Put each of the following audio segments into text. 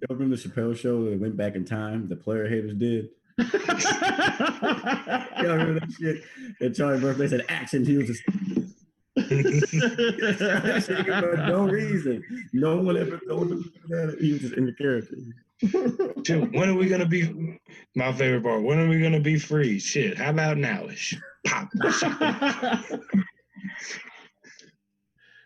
Y'all remember the Chappelle show that went back in time? The player haters did. Y'all remember that shit? And Charlie Murphy said action. He was just for no reason. No one ever told him that. He was just in the character. Dude, when are we gonna be? My favorite part. When are we gonna be free? Shit. How about nowish? Pop.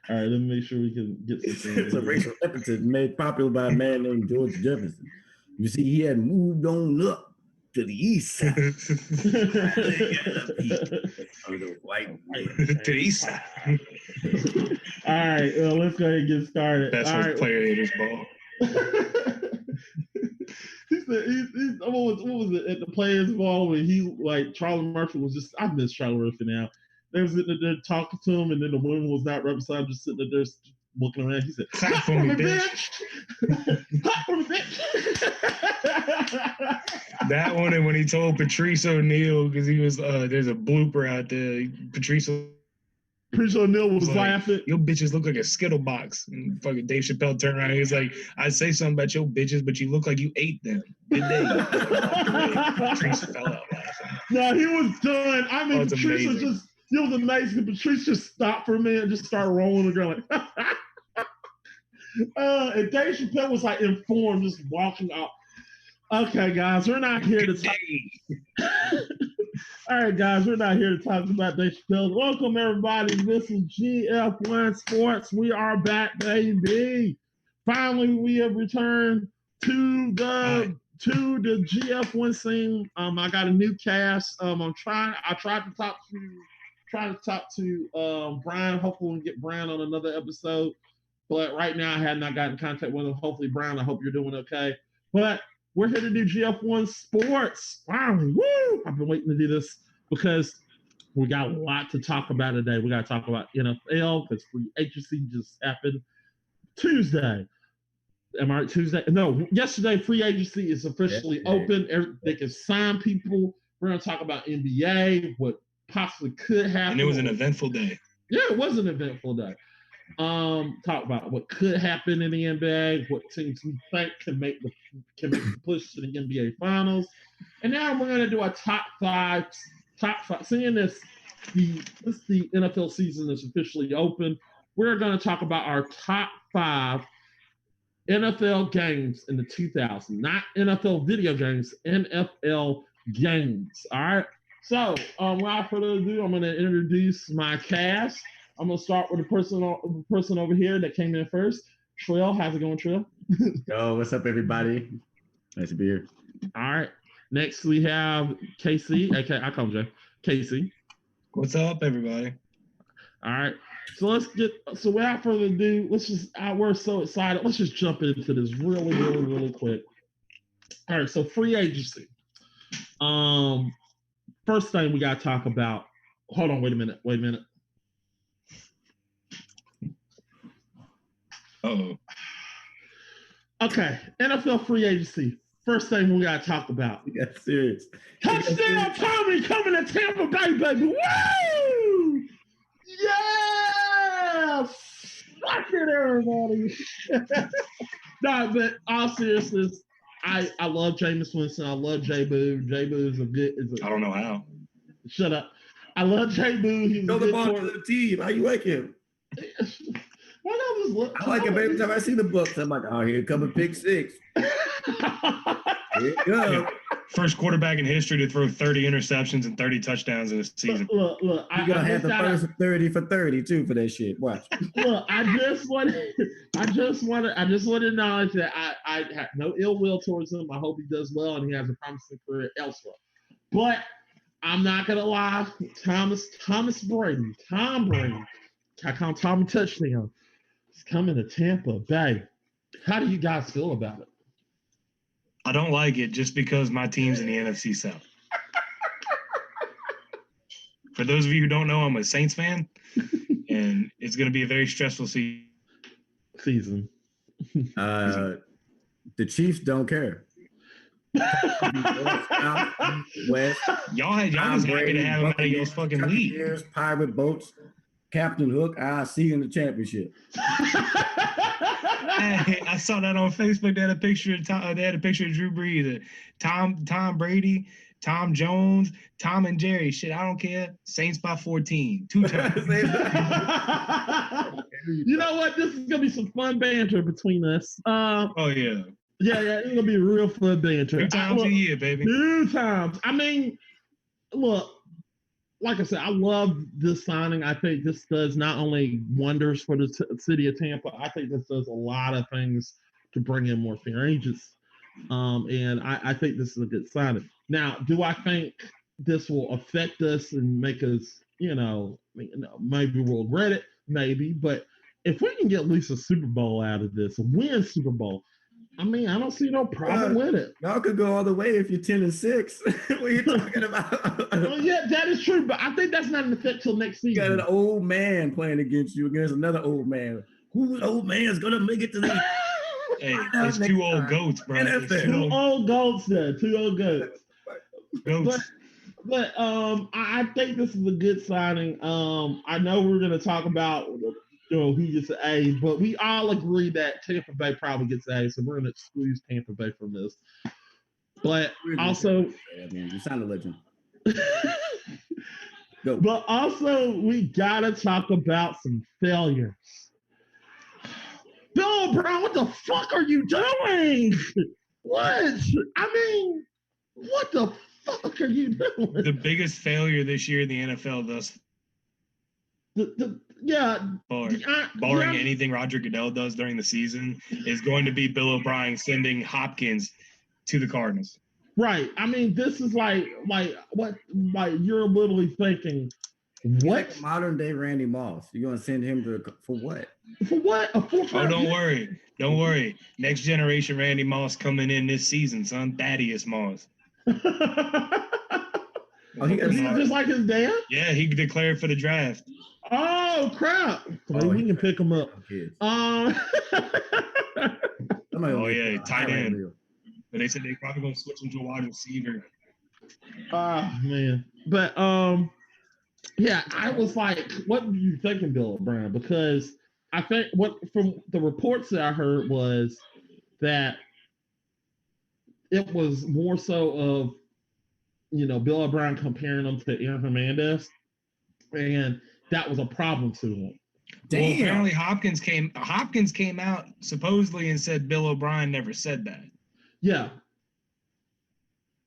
All right, let me make sure we can get something. It's a racial epithet made popular by a man named George Jefferson. You see, he had moved on up to the east side. To the east side. All right, let's go ahead and get started. That's what player haters ball. What was it at the players ball when he like Charlie Murphy was just I miss Charlie Murphy now. They was sitting there talking to him, and then the woman was not represented, just sitting there looking around. He said, "Clap for me, bitch! Clap for me, bitch!" That one, and when he told Patrice O'Neal, because he was there's a blooper out there. Patrice O'Neal was laughing. Your bitches look like a Skittle box. And fucking Dave Chappelle turned around. He was like, "I say something about your bitches, but you look like you ate them." Good day. Patrice fell out laughing. No, he was done. I mean, Patrice was just. It was amazing. Patrice just stopped for a minute and just started rolling the ground like, and Dave Chappelle was like informed, just walking out. Okay, guys, we're not here to talk. All right, guys, we're not here to talk about Dave Chappelle. Welcome, everybody. This is gf1 Sports. We are back, baby. Finally, we have returned to the GF1 scene. I got a new cast. I tried to talk to Brian. Hopefully we'll get Brian on another episode. But right now I have not gotten in contact with him. Hopefully, Brian, I hope you're doing okay. But we're here to do GF1 Sports. Finally, woo! I've been waiting to do this because we got a lot to talk about today. We got to talk about NFL because free agency just happened Tuesday. Am I right? Tuesday? No, yesterday free agency is officially open. They can sign people. We're going to talk about NBA, what possibly could happen. And it was an eventful day. Yeah, it was an eventful day. Talk about what could happen in the NBA, what teams we think can make the push to the NBA Finals, and now we're gonna do a top five. Seeing the NFL season is officially open, we're gonna talk about our top 5 NFL games in the 2000s, not NFL video games, NFL games. All right. So, without further ado, I'm gonna introduce my cast. I'm gonna start with the person over here that came in first. Trill, how's it going, Trill? Yo, what's up, everybody? Nice to be here. All right. Next we have Casey. Okay, I call him Jay. Casey. What's up, everybody? All right. So without further ado, we're so excited. Let's just jump into this really, really, really quick. All right. So free agency. First thing we got to talk about. Hold on. Wait a minute. Uh-oh. Okay, NFL free agency. First thing we gotta talk about. You got serious. Touchdown Tommy coming to Tampa Bay, baby. Woo! Yeah! Fuck it, everybody. No, but all seriousness, I love Jameis Winston. I love J Boo. J Boo is I don't know how. Shut up. I love J Boo. He's throw the ball to the team. How you like him? Why not just look? I like it every time I see the books. I'm like, oh, here comes a pick 6. Here it goes. Yeah. First quarterback in history to throw 30 interceptions and 30 touchdowns in a season. Look. You're going to have the first 30 for 30, too, for that shit. Watch. Look, I just want to acknowledge that I have no ill will towards him. I hope he does well and he has a promising career elsewhere. But I'm not going to lie. Tom Brady. I call him Tommy Touchdown. He's coming to Tampa Bay. How do you guys feel about it? I don't like it just because my team's in the NFC South. For those of you who don't know, I'm a Saints fan, and it's going to be a very stressful season. The Chiefs don't care. West. Y'all was happy to have him out of y'all's fucking league. Pirate boats. Captain Hook, I see you in the championship. Hey, I saw that on Facebook. They had a picture of Drew Brees, Tom Brady, Tom Jones, Tom and Jerry. Shit, I don't care. Saints by 14, 2 times. You know what? This is gonna be some fun banter between us. Oh yeah. Yeah, it's gonna be real fun banter. 2 times a year, baby. 2 times. I mean, look, like I said, I love this signing. I think this does not only wonders for the city of Tampa. I think this does a lot of things to bring in more free agents. And I think this is a good signing. Now, do I think this will affect us and make us, maybe we'll regret it, maybe. But if we can get at least a Super Bowl out of this, win Super Bowl, I mean, I don't see no problem with it. Y'all could go all the way if you're 10-6. What are you talking about? Well, yeah, that is true, but I think that's not an effect till next season. You got an old man playing against you against another old man. Whose old man's gonna make it to the? Hey, it's 2 old goats, bro. 2 old goats there. 2 old goats. But I think this is a good signing. I know we're gonna talk about who gets an A, but we all agree that Tampa Bay probably gets an A, so we're gonna squeeze Tampa Bay from this. But also, you sound a legend. Go. But also, we gotta talk about some failures. Bill O'Brien, what the fuck are you doing? What? I mean, what the fuck are you doing? The biggest failure this year in the NFL thus barring anything Roger Goodell does during the season is going to be Bill O'Brien sending Hopkins to the Cardinals. Right. I mean, this is like you're literally thinking, what? Like modern day Randy Moss. You're gonna send him for what? For what? Don't worry. Next generation Randy Moss coming in this season, son. Thaddeus Moss. He just like his dad? Yeah, he declared for the draft. Oh crap! We can pick him up. Tight end. But they said they probably gonna switch him to a wide receiver. Man. But yeah, I was like, what do you thinking, Bill O'Brien? Because I think from the reports that I heard was that it was more so of Bill O'Brien comparing them to Aaron Hernandez, and that was a problem to him. Damn. Well, apparently Hopkins came out supposedly and said Bill O'Brien never said that. Yeah.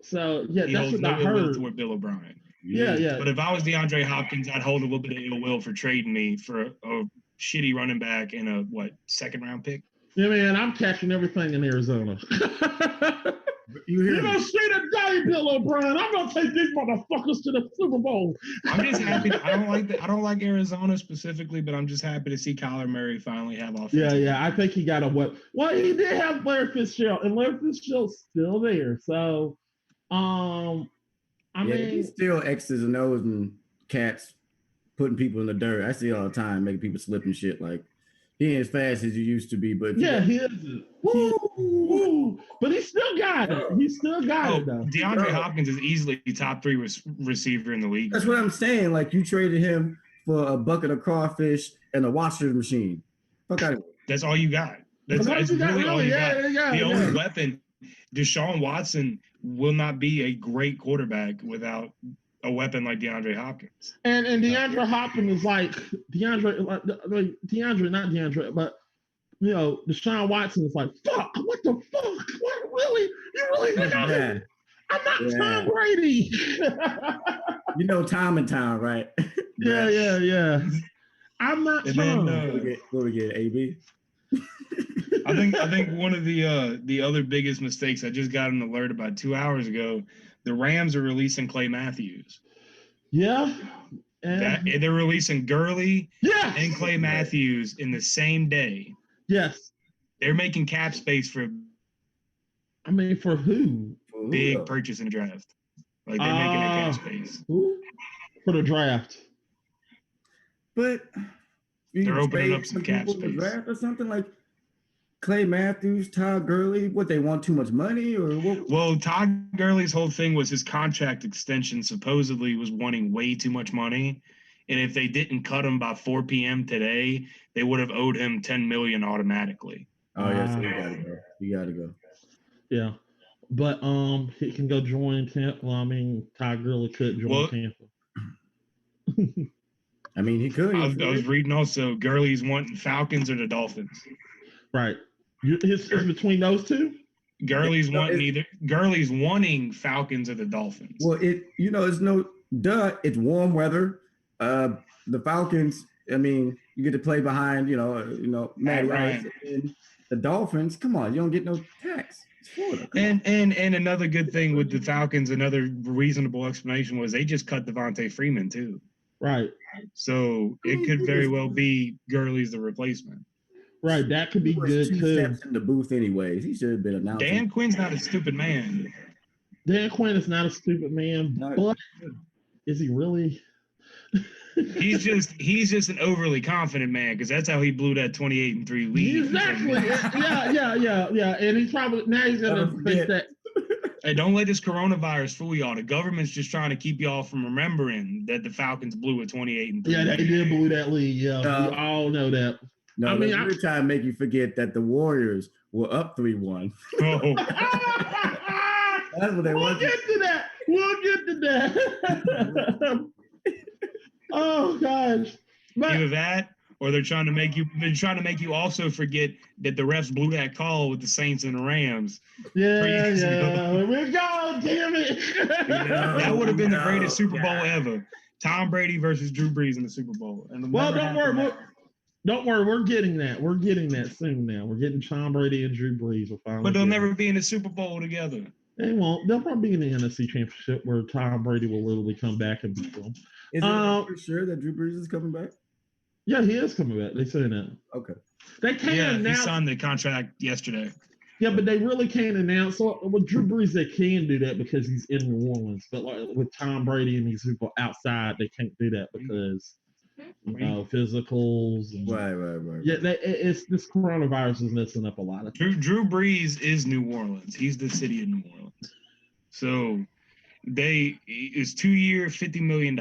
So yeah, that's what I heard. Toward Bill O'Brien. Yeah. But if I was DeAndre Hopkins, I'd hold a little bit of ill will for trading me for a shitty running back and a second round pick. Yeah, man, I'm catching everything in Arizona. You don't see the day, Bill O'Brien. I'm gonna take these motherfuckers to the Super Bowl. I'm just happy. I don't like Arizona specifically, but I'm just happy to see Kyler Murray finally have offense. Yeah. I think he got a what? Well, he did have Larry Fitzgerald, and Larry Fitzgerald's still there. So, I mean, he's still X's and O's and cats putting people in the dirt. I see it all the time, making people slip and shit. Like, he ain't as fast as he used to be, but he isn't. Woo! But he still got it. He still got it, though. DeAndre Hopkins is easily the top 3 receiver in the league. That's what I'm saying. Like, you traded him for a bucket of crawfish and a washer machine. Fuck out of here. That's all you got. That's really all you got. The only weapon, Deshaun Watson will not be a great quarterback without a weapon like DeAndre Hopkins. And DeAndre Hopkins is like DeAndre, not DeAndre, but Deshaun Watson is like, fuck, what the fuck? What, really? You really think I'm not Tom Brady? Tom and Tom, right? Yeah. I'm not Tom. What we get, AB? I think one of the other biggest mistakes, I just got an alert about 2 hours ago. The Rams are releasing Clay Matthews. Yeah. And they're releasing Gurley and Clay Matthews in the same day. Yes. They're making cap space for who? Big purchase in the draft. Like, they're making a cap space. Who? For the draft. But they're opening up some cap space. Draft or something like Clay Matthews, Todd Gurley, what, they want too much money or what? Well, Todd Gurley's whole thing was his contract extension supposedly was wanting way too much money, and if they didn't cut him by 4 p.m. today, they would have owed him $10 million automatically. Oh yeah, so he gotta go. He gotta go. Yeah. But he can go join Tampa. Well, I mean, Ty Gurley could join Tampa. I mean, he could. I was reading also Gurley's wanting Falcons or the Dolphins. Right. It's between those two. Gurley's wanting Falcons or the Dolphins. Well, it's it's warm weather. The Falcons, I mean, you get to play behind, Matt Ryan. The Dolphins, come on, you don't get no tax. It's Florida. And another good thing with the Falcons, another reasonable explanation was they just cut Devontae Freeman too. Right. So it could very well be Gurley's the replacement. Right, that could be good too. Steps in the booth anyways. He should have been announced. Dan Quinn's not a stupid man. Dan Quinn is not a stupid man, but is he really? He's just an overly confident man because that's how he blew that 28-3 lead. Exactly. Yeah. And he's probably now he's gonna think that. Hey, don't let this coronavirus fool y'all. The government's just trying to keep y'all from remembering that the Falcons blew a 28-3. Yeah, they did blew that lead. Yeah, we all know that. No, I mean, we're trying to make you forget that the Warriors were up 3-1. Oh. That's what they want. We'll get to that. Oh gosh. Either that, or they're trying to make you also forget that the refs blew that call with the Saints and the Rams. Yeah. We're going, damn it. That would have been the greatest Super Bowl ever. Tom Brady versus Drew Brees in the Super Bowl. And don't worry, we're getting that. We're getting that soon now. We're getting Tom Brady and Drew Brees. But they'll never be in the Super Bowl together. They won't. They'll probably be in the NFC Championship where Tom Brady will literally come back and beat them. Is it for sure that Drew Brees is coming back? Yeah, he is coming back. They say that. Okay. They can't announce. He signed the contract yesterday. Yeah, but they really can't announce. So with Drew Brees, they can do that because he's in New Orleans. But like with Tom Brady and these people outside, they can't do that because physicals. And, right. Yeah, it's this coronavirus is messing up a lot of things. Drew Brees is New Orleans. He's the city of New Orleans. So it's 2-year, $50 million.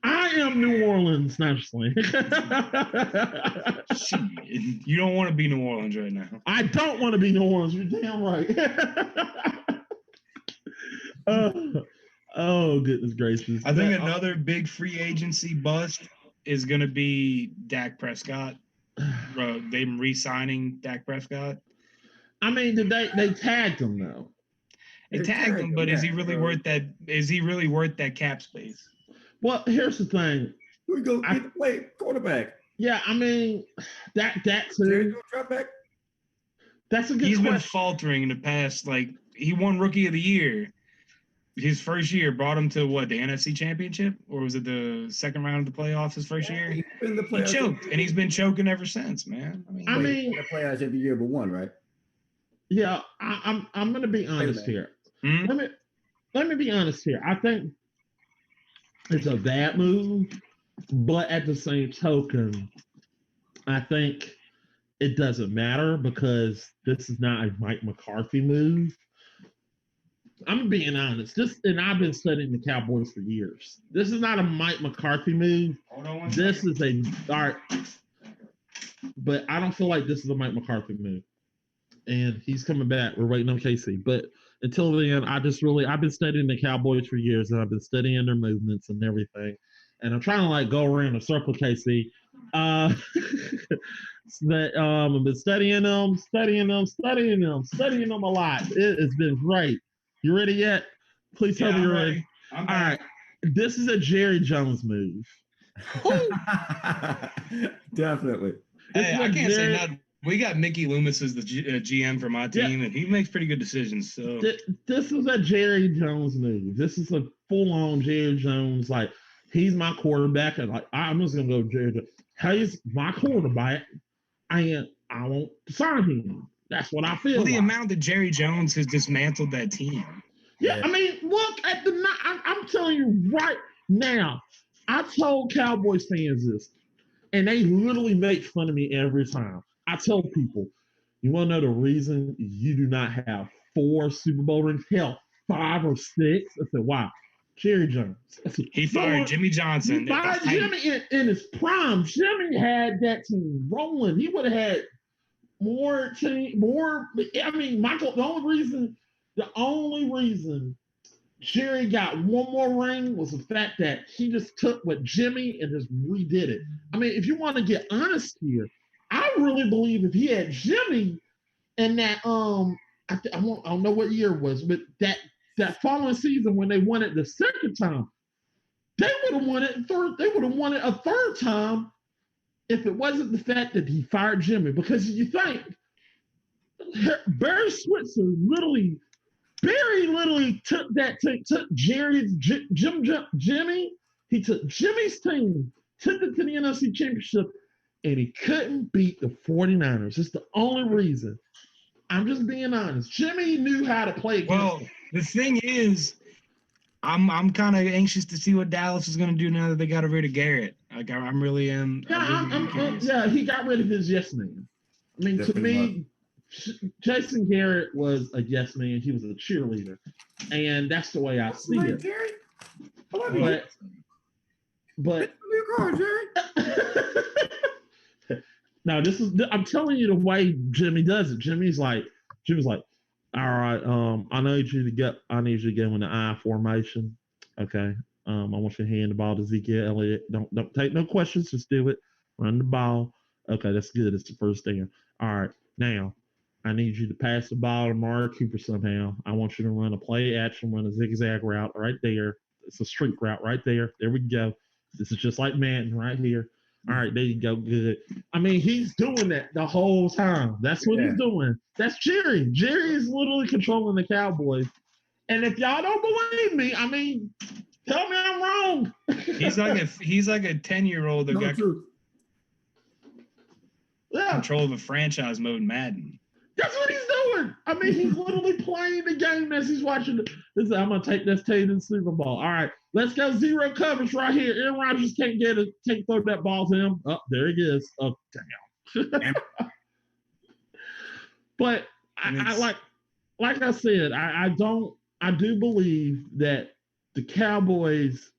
I am New Orleans, not just like. You don't want to be New Orleans right now. I don't want to be New Orleans. You're damn right. Oh, goodness gracious. I think another big free agency bust is going to be Dak Prescott. Them re-signing Dak Prescott. I mean, they tagged him though. They tagged him, but is he really worth that? Is he really worth that cap space? Well, here's the thing. We go get the play quarterback. Yeah, I mean that too. That's a good. He's been faltering in the past. Like he won Rookie of the Year. His first year brought him to what, the NFC Championship, or was it the second round of the playoffs? His first year, he choked, and he's been choking ever since, man. I mean the playoffs every year but one, right? Yeah, I'm going to be honest here. Let me be honest here. I think it's a bad move, but at the same token, I think it doesn't matter because this is not a Mike McCarthy move. I'm being honest. And I've been studying the Cowboys for years. This is not a Mike McCarthy move. This is a dark, but I don't feel like this is a Mike McCarthy move. And he's coming back. We're waiting on Casey. But until then, I've been studying the Cowboys for years, and I've been studying their movements and everything. And I'm trying to go around a circle, Casey. I've been studying them a lot. It's been great. You ready yet? Please tell me you're ready. All right. This is a Jerry Jones move. Definitely. Hey, I can't say nothing. We got Mickey Loomis as the GM for my team, and he makes pretty good decisions. So this is a Jerry Jones move. This is a full-on Jerry Jones. Like, he's my quarterback, and I'm just gonna go Jerry Jones. He's my quarterback. I won't sign him. That's what I feel. Well, the amount that Jerry Jones has dismantled that team. Yeah, I mean, look at I'm telling you right now. I told Cowboys fans this, and they literally make fun of me every time. I tell people, you want to know the reason you do not have 4 Super Bowl rings? Hell, 5 or 6. I said, why? Jerry Jones. He fired Jimmy Johnson. He fired Jimmy in his prime. Jimmy had that team rolling. He would have had more. I mean, Michael. The only reason Jerry got one more ring was the fact that he just took what Jimmy and just redid it. I mean, if you want to get honest here, I really believe if he had Jimmy and that I don't know what year it was, but that following season when they won it the second time, they would have won it third. They would have won it a third time if it wasn't the fact that he fired Jimmy. Because you think Barry Switzer literally took Jerry's Jimmy. He took Jimmy's team, took it to the NFC Championship, and he couldn't beat the 49ers. It's the only reason. I'm just being honest. Jimmy knew how to play. Well, the thing is, I'm kind of anxious to see what Dallas is going to do now that they got rid of Garrett. Like I'm really am. Yeah, he got rid of his yes man. I mean, to me, Jason Garrett was a yes man. He was a cheerleader, and that's the way I see it. Jerry? But your car, Jerry. No, I'm telling you the way Jimmy does it. Jimmy's like, all right, I need you to get in the I formation. Okay. I want you to hand the ball to Ezekiel Elliott. Don't take no questions, just do it. Run the ball. Okay, that's good. It's the first down. All right. Now, I need you to pass the ball to Mark Cooper somehow. I want you to run a play action, run a zigzag route right there. It's a streak route right there. There we go. This is just like Madden right here. All right, there you go. Good. I mean, he's doing that the whole time. That's what he's doing. That's Jerry. Jerry is literally controlling the Cowboys. And if y'all don't believe me, I mean, tell me I'm wrong. He's like a 10-year-old that got control of a franchise mode in Madden. That's what he's doing. I mean, he's literally playing the game as he's watching. I'm going to take this team to the Super Bowl. All right, let's go zero coverage right here. Aaron Rodgers can't throw that ball to him. Oh, there he is. Oh, damn. But I like I said, I do believe that the Cowboys,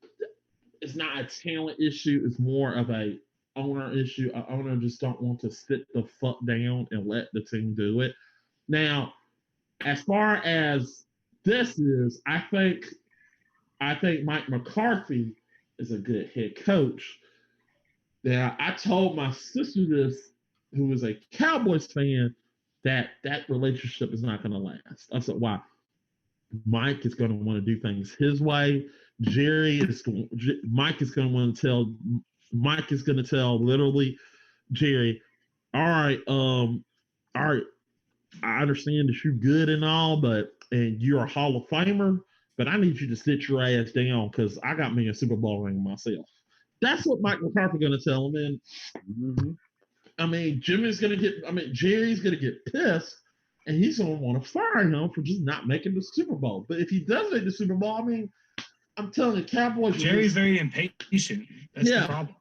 it's not a talent issue. It's more of a owner issue. An owner just don't want to sit the fuck down and let the team do it. Now, as far as this is, I think Mike McCarthy is a good head coach. Now, I told my sister this, who is a Cowboys fan, that relationship is not going to last. I said, why? Mike is going to want to do things his way. Mike is going to tell literally Jerry, all right, I understand that you're good and all, and you're a Hall of Famer, but I need you to sit your ass down because I got me a Super Bowl ring myself. That's what Mike McCarthy's going to tell him. And I mean, Jerry's going to get pissed, and he's going to want to fire him for just not making the Super Bowl. But if he does make the Super Bowl, I mean, I'm telling you, Cowboys. Jerry's very impatient. That's the problem.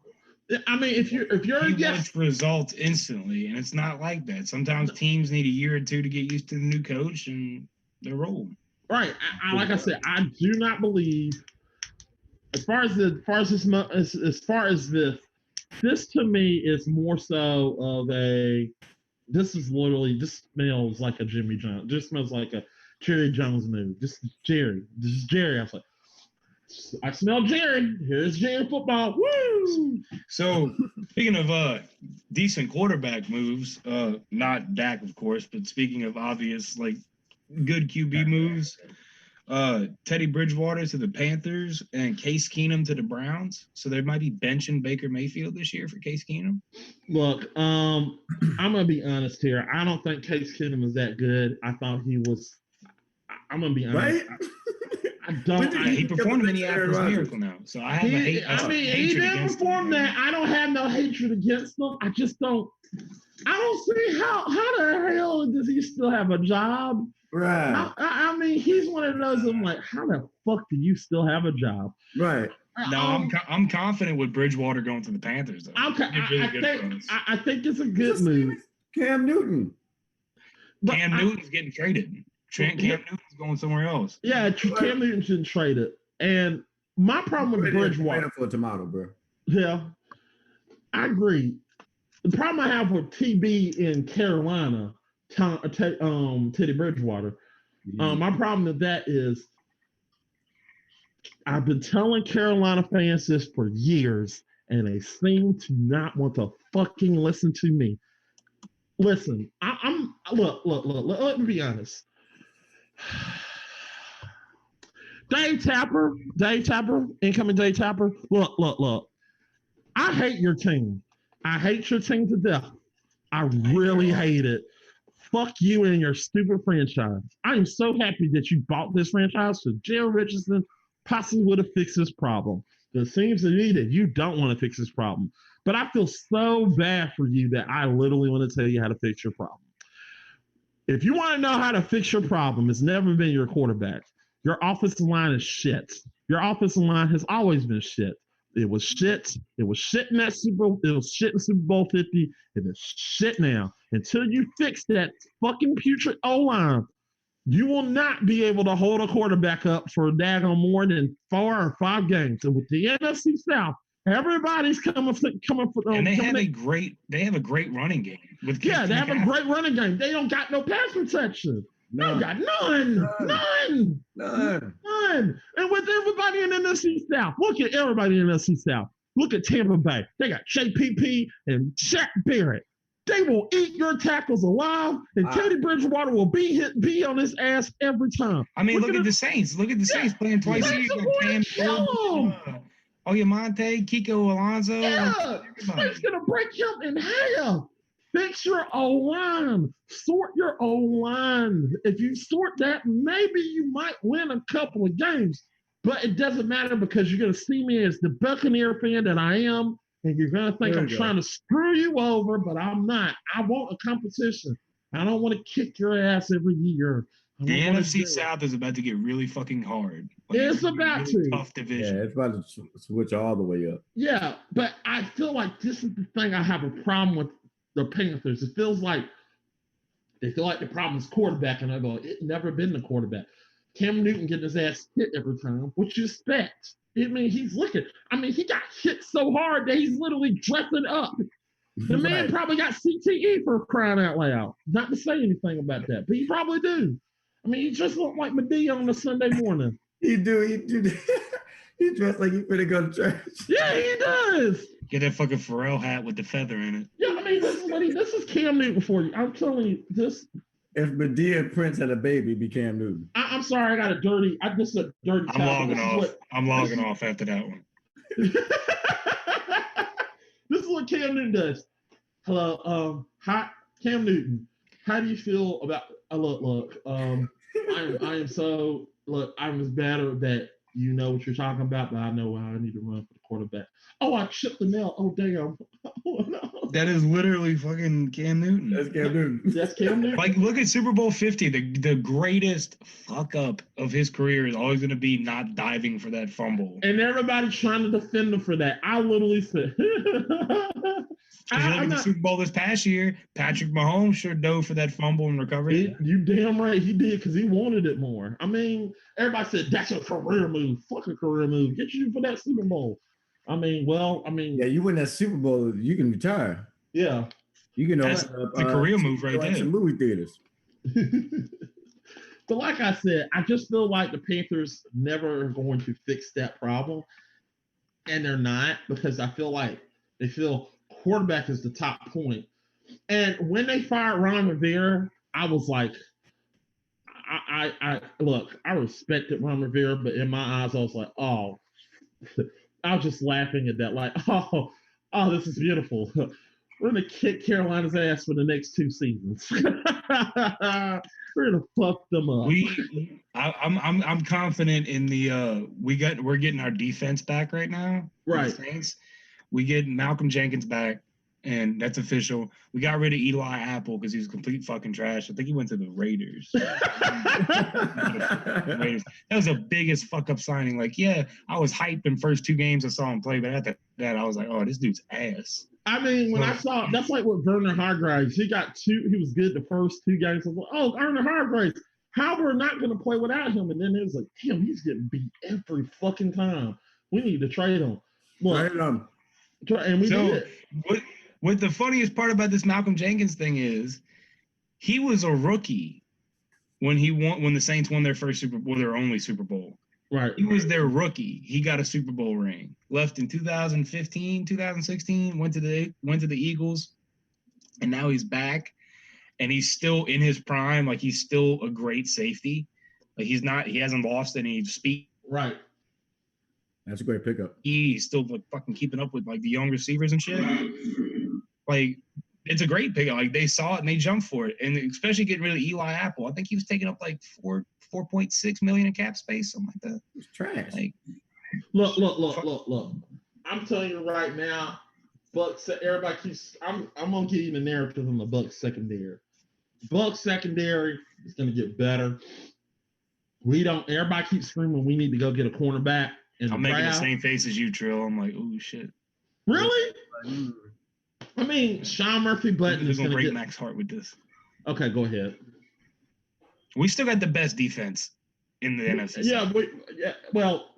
I mean, if you're he wants results instantly, and it's not like that. Sometimes teams need a year or two to get used to the new coach, and they're rolling. Right. Like I said, I do not believe. As far as this to me is more so of a. This smells like a Jimmy Jones. This smells like a Jerry Jones move. This is Jerry. I was like, I smell Jerry. Here's Jerry football. Woo! So speaking of decent quarterback moves, not Dak, of course, but speaking of obvious like good QB moves, Teddy Bridgewater to the Panthers and Case Keenum to the Browns. So they might be benching Baker Mayfield this year for Case Keenum. Look, I'm gonna be honest here. I don't think Case Keenum is that good. I thought he was. I'm gonna be honest. Right? I don't. He performed in Minneapolis Miracle now, so I have a hate. He didn't perform that. I don't have no hatred against him. I just don't. I don't see how the hell does he still have a job? Right. I mean, he's one of those. I'm like, how the fuck do you still have a job? Right. No, I'm confident with Bridgewater going to the Panthers. Though. Okay, I think it's a good move. Cam Newton. Newton's getting traded. Cam Newton's going somewhere else. Yeah, Cam Newton shouldn't trade it. And my problem with Bridgewater. For a tomato, bro. Yeah, I agree. The problem I have with TB in Carolina, Teddy Bridgewater, my problem with that is I've been telling Carolina fans this for years, and they seem to not want to fucking listen to me. Listen, I'm look. Let me be honest. Dave Tapper, incoming Dave Tapper. Look. I hate your team. I hate your team to death. I really hate it. Fuck you and your stupid franchise. I am so happy that you bought this franchise so Jerry Richardson possibly would have fixed this problem. It seems to me that you don't want to fix this problem. But I feel so bad for you that I literally want to tell you how to fix your problem. If you want to know how to fix your problem, it's never been your quarterback. Your offensive line is shit. Your offensive line has always been shit. It was shit. It was shit in that It was shit in Super Bowl 50. It is shit now. Until you fix that fucking putrid O-line, you will not be able to hold a quarterback up for a daggone more than 4 or 5 games. And with the NFC South, everybody's coming for and they have a great running game. They have a great running game. They don't got no pass protection. No, got none. And with everybody in the NFC South, look at everybody in the NFC South. Look at Tampa Bay. They got JPP and Shaq Barrett. They will eat your tackles alive, and Teddy Bridgewater will be on his ass every time. I mean, look at the Saints. Look at the Saints playing twice a year. Monte, Kiko Alonso. Yeah, Saints gonna break him in half. Fix your O-line. Sort your O-line. If you sort that, maybe you might win a couple of games. But it doesn't matter because you're going to see me as the Buccaneer fan that I am, and you're going to think I'm trying to screw you over, but I'm not. I want a competition. I don't want to kick your ass every year. The NFC South is about to get really fucking hard. It's about to. Tough division. Yeah, it's about to switch all the way up. Yeah, but I feel like this is the thing I have a problem with the Panthers. It feels like they feel like the problem is quarterback, and I go, it's never been the quarterback. Cam Newton getting his ass hit every time, which you expect. I mean, he's looking. I mean, he got hit so hard that he's literally dressing up. The man probably got CTE for crying out loud. Not to say anything about that, but he probably do. I mean, he just looked like Medea on a Sunday morning. He do. He dressed like he finna go to church. Yeah, he does. Get that fucking Pharrell hat with the feather in it. Yeah, I mean, this is Cam Newton for you. I'm telling you, this. If Medea and Prince had a baby, it'd be Cam Newton. I'm sorry, this is a dirty. I'm logging off after that one. This is what Cam Newton does. Hello, hi, Cam Newton. How do you feel about? I'm as better that you know what you're talking about, but I know how I need to run for the quarterback. Oh, I chipped the nail. Oh, damn. Oh, no. That is literally fucking Cam Newton. That's Cam Newton. That's Cam Newton. Like, look at Super Bowl 50. The greatest fuck up of his career is always going to be not diving for that fumble. And everybody's trying to defend him for that. I literally said. The Super Bowl this past year, Patrick Mahomes sure dove for that fumble and recovery. You damn right he did because he wanted it more. I mean, everybody said that's a career move. Fuck a career move. Get you for that Super Bowl. Yeah, you win that Super Bowl, you can retire. Yeah. You can that's a career move right there. Some movie theaters. But like I said, I just feel like the Panthers never are going to fix that problem. And they're not, because I feel like they feel quarterback is the top point. And when they fired Ron Rivera, I was like, I respected Ron Rivera, but in my eyes, I was like, oh, I was just laughing at that, like, oh, this is beautiful. We're gonna kick Carolina's ass for the next 2 seasons. We're gonna fuck them up. I'm confident in the we're getting our defense back right now. Right. We get Malcolm Jenkins back, and that's official. We got rid of Eli Apple because he was complete fucking trash. I think he went to the Raiders. That was the biggest fuck up signing. Like, yeah, I was hyped in first 2 games I saw him play, but after that, I was like, oh, this dude's ass. I mean, when I saw, that's like with Werner Hargreaves. He got 2. He was good the first 2 games. I was like, oh, Werner Hargreaves. how we're not going to play without him. And then it was like, damn, he's getting beat every fucking time. We need to trade him. Look, and we did. What the funniest part about this Malcolm Jenkins thing is, he was a rookie when the Saints won their first Super Bowl, their only Super Bowl. Right. He was their rookie. He got a Super Bowl ring. Left in 2015, 2016, went to the Eagles, and now he's back, and he's still in his prime. Like, he's still a great safety. Like, he hasn't lost any speed. Right. That's a great pickup. He's still like fucking keeping up with like the young receivers and shit. Like, it's a great pickup. Like, they saw it and they jumped for it, and especially getting rid of Eli Apple. I think he was taking up like 4.6 million in cap space, something like that. It's trash. Like, look. I'm telling you right now, Bucks. Everybody keeps. I'm gonna give you the narrative on the Bucks secondary. Bucks secondary is gonna get better. Everybody keeps screaming, we need to go get a cornerback. I'm making the same face as you, Trill. I'm like, oh shit. Really? I mean, Sean Murphy Button is going to break Max Hart with this. Okay, go ahead. We still got the best defense in the NFC. Yeah, well,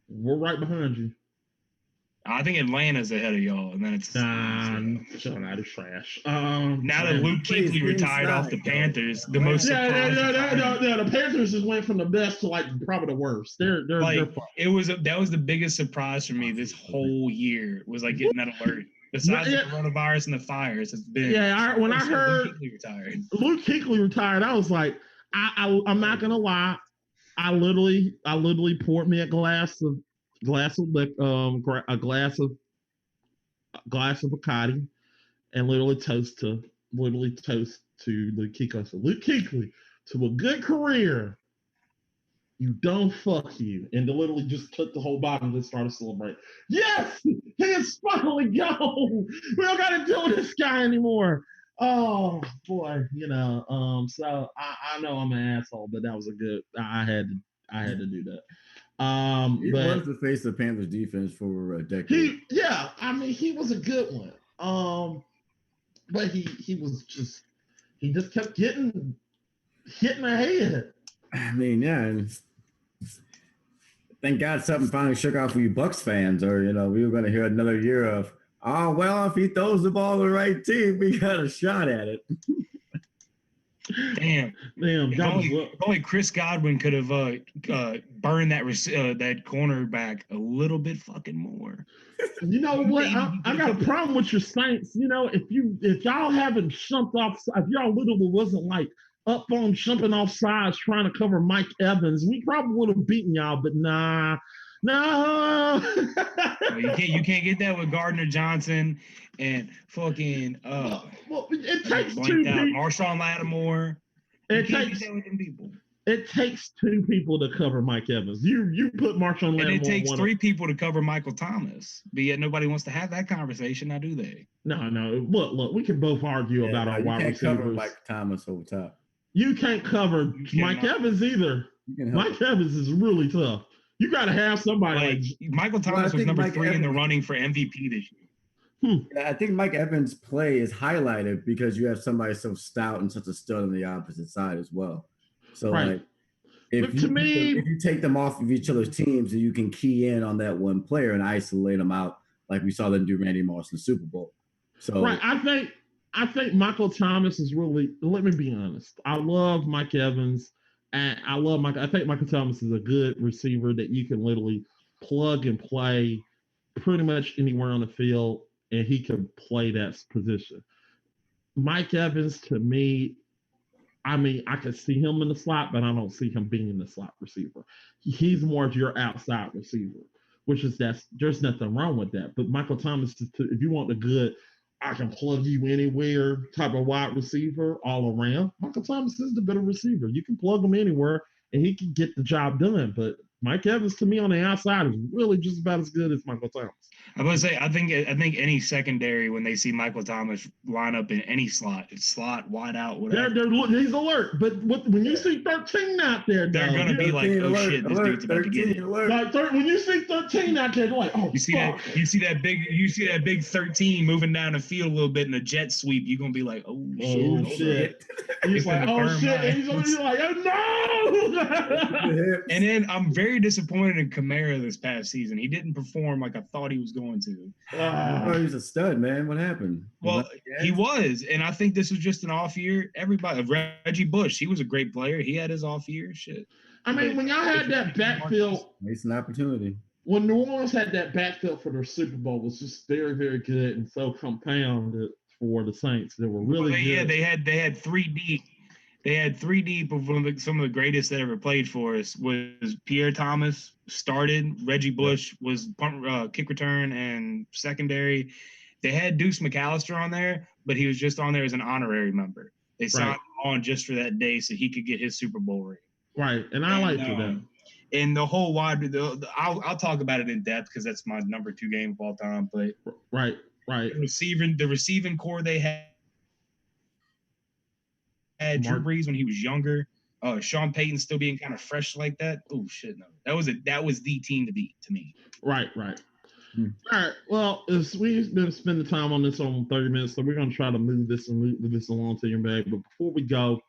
we're right behind you. I think Atlanta's ahead of y'all, and then it's shut out of trash. Now that Luke Kuechly retired off the Panthers, the most the Panthers just went from the best to like probably the worst. They're that was the biggest surprise for me this whole year, was like getting that alert. Besides the coronavirus and the fires, it's been when I heard Luke Kuechly retired, I was like, I'm not gonna lie, I literally poured me a glass of Bacardi and literally toast to Luke Kuechly. So Luke Kuechly, to a good career, you don't fuck you. And to literally just took the whole bottle and just started celebrating. Yes, he is finally gone. We don't got to deal with this guy anymore. Oh boy, so I know I'm an asshole, but that was a good. I had to do that. He was the face of Panthers defense for a decade. He was a good one. But he just kept hitting my head. I mean, yeah. Thank God something finally shook off for you Bucks fans, or we were going to hear another year of, oh well, if he throws the ball to the right team, we got a shot at it. Damn. Only Chris Godwin could have burned that cornerback a little bit fucking more. You know what? I got a problem with your Saints. If y'all haven't jumped off, if y'all literally wasn't like up on jumping off sides trying to cover Mike Evans, we probably would have beaten y'all. But nah. No. You can't get that with Gardner Johnson and fucking it takes two people. Marshawn Lattimore. It takes two people to cover Mike Evans. You put Marshawn Lattimore. And it takes three people to cover Michael Thomas. But yet nobody wants to have that conversation, now do they? No. Look, we can both argue about our wide receivers. You can't cover Mike Thomas over top. You can't cover Mike Evans either. Mike Evans is really tough. You got to have somebody like Michael Thomas was number 3 in the running for MVP this year. I think Mike Evans' play is highlighted because you have somebody so stout and such a stud on the opposite side as well. So, if you take them off of each other's teams, and you can key in on that one player and isolate them out, like we saw them do Randy Moss in the Super Bowl. So, I think Michael Thomas is really. Let me be honest. I love Mike Evans. And I think Michael Thomas is a good receiver that you can literally plug and play pretty much anywhere on the field, and he can play that position. Mike Evans, to me, I can see him in the slot, but I don't see him being the slot receiver. He's more of your outside receiver, there's nothing wrong with that. But Michael Thomas, if you want a good, I can plug you anywhere type of wide receiver all around, Michael Thomas is the better receiver. You can plug him anywhere and he can get the job done. But Mike Evans to me on the outside is really just about as good as Michael Thomas. I would say I think any secondary when they see Michael Thomas line up in any slot, it's slot, wide out, whatever. He's alert. But when you see 13 out there, they're gonna be like, oh alert, shit, this dude's about to get it. Like when you see 13 out there, they're like, oh, you see that big 13 moving down the field a little bit in a jet sweep, you're gonna be like, oh shit. He's like, oh shit, and he's gonna be like, oh no. And then I'm very disappointed in Kamara this past season. He didn't perform like I thought he was going to. Oh, he's a stud, man. What happened? Well, he was, and I think this was just an off year. Everybody, Reggie Bush, he was a great player. He had his off year. Shit. I mean, when y'all had that backfield, it's an opportunity. When New Orleans had that backfield for their Super Bowl, was just very, very good and so compounded for the Saints. They were really good. Yeah, they had 3 deep. They had 3 deep of some of the greatest that ever played for us. Was Pierre Thomas started, Reggie Bush was kick return and secondary. They had Deuce McAllister on there, but he was just on there as an honorary member. They signed him on just for that day so he could get his Super Bowl ring. Right, and I like that. And the whole I'll talk about it in depth because that's my number 2 game of all time. But right, the receiving core they had Drew Brees when he was younger. Sean Payton still being kind of fresh like that. Oh shit, no, that was the team to beat to me. Right. All right. Well, we've been spending time on this on 30 minutes, so we're gonna try to move this along to your bag. But before we go,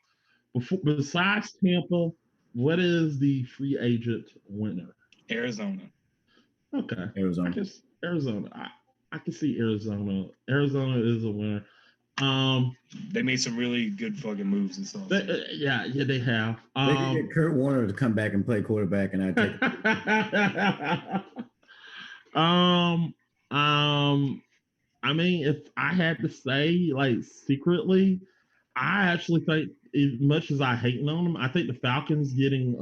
besides Tampa, what is the free agent winner? Arizona. Okay. Arizona. I can see Arizona. Arizona is a winner. They made some really good fucking moves and stuff. Yeah, they have. They could get Kurt Warner to come back and play quarterback, and I take it. I mean, if I had to say, like, secretly, I actually think, as much as I hating on them, I think the Falcons getting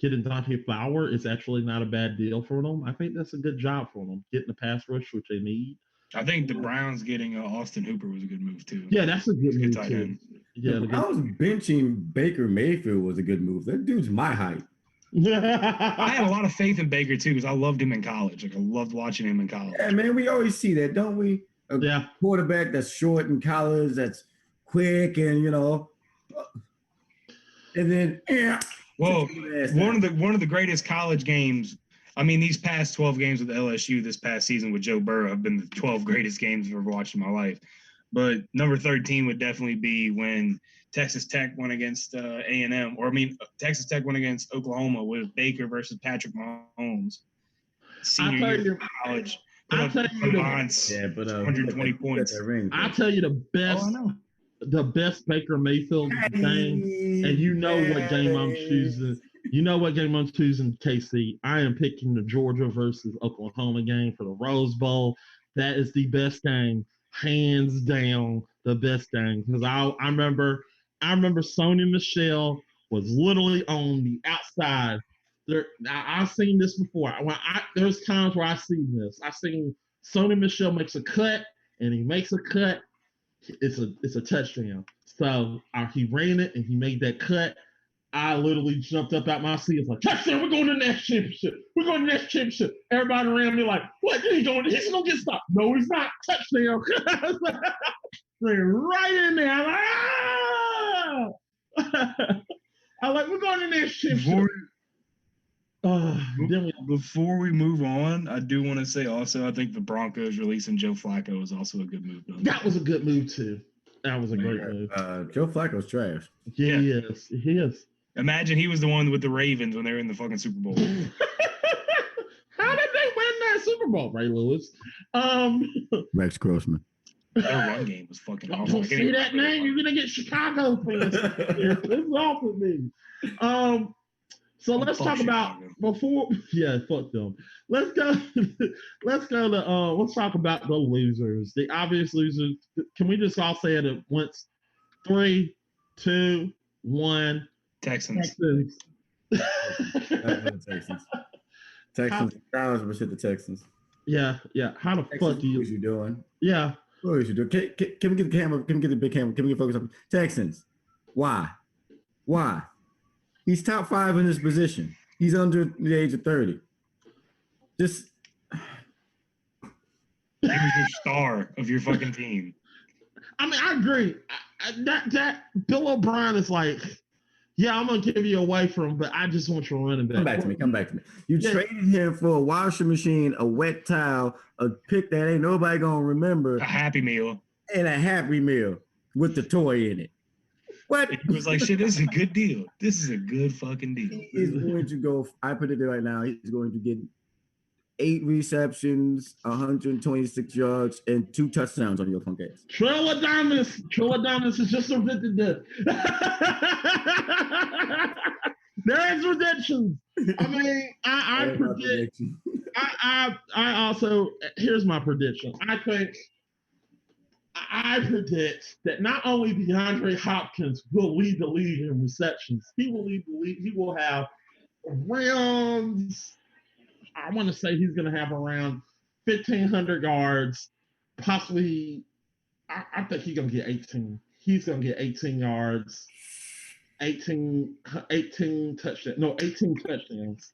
Dante Fowler is actually not a bad deal for them. I think that's a good job for them, getting the pass rush, which they need. I think the Browns getting Austin Hooper was a good move too. Yeah, that's a good move too. Yeah, I was benching Baker Mayfield was a good move. That dude's my height. I had a lot of faith in Baker too because I loved him in college. Like I loved watching him in college. Yeah, man, we always see that, don't we? A quarterback that's short in college, that's quick, and and then Well, one of the greatest college games. I mean, these past 12 games with LSU this past season with Joe Burrow have been the 12 greatest games I've ever watched in my life. But number 13 would definitely be when Texas Tech went against A&M, Texas Tech went against Oklahoma with Baker versus Patrick Mahomes. Senior year of college. Put up 120 points. I'll tell you the best Baker Mayfield game, and you know what game I'm choosing. You know what game I'm choosing, KC. I am picking the Georgia versus Oklahoma game for the Rose Bowl. That is the best game, hands down, the best game. Because I remember Sony Michel was literally on the outside. I've seen this before. There's times where I've seen this. I've seen Sony Michel makes a cut, and he makes a cut. It's a touchdown. So he ran it, and he made that cut. I literally jumped up out my seat. It's like, touchdown, we're going to the next championship. We're going to the next championship. Everybody around me like, what? He's going to get stopped. No, he's not. Touchdown. Right in there. I'm like, I'm like, we're going to the next championship. Before we move on, I do want to say also, I think the Broncos releasing Joe Flacco is also a good move. That was a good move, too. That was a great move. Joe Flacco's trash. Yeah, he is. He is. Imagine he was the one with the Ravens when they were in the fucking Super Bowl. How did they win that Super Bowl, Ray Lewis? Rex Grossman. Their run game was fucking awful. Don't say that name. You're gonna get Chicago fans. It's off with me. So let's talk about before. Yeah, fuck them. Let's go. Let's talk about the losers. The obvious losers. Can we just all say it at once? 3, 2, 1. Texans. Texans. 1,000% the Texans. Yeah. How the fuck do you? What you doing? Yeah. What you doing? Can we get the camera? Can we get the big camera? Can we get focus on Texans? Why? He's top 5 in this position. He's under the age of 30. Just he was your star of your fucking team. I mean, I agree. That Bill O'Brien is like, yeah, I'm gonna give you away from him, but I just want your running back. Come back to me. You traded him for a washing machine, a wet towel, a pick that ain't nobody gonna remember, a Happy Meal, and a Happy Meal with the toy in it. What? He was like, shit, this is a good deal. This is a good fucking deal. He is going to go, I put it there right now, he's going to get 8 receptions, 126 yards, and 2 touchdowns on your punk ass. Trilladamus is just a redemption. There's redemption. I mean, I predict. I also, here's my prediction. I predict that not only DeAndre Hopkins will lead the league in receptions, he will lead the league. He will have around, I want to say he's going to have around 1,500 yards, possibly. I think he's going to get 18. He's going to get 18 yards, 18 touchdowns. No, 18 touchdowns.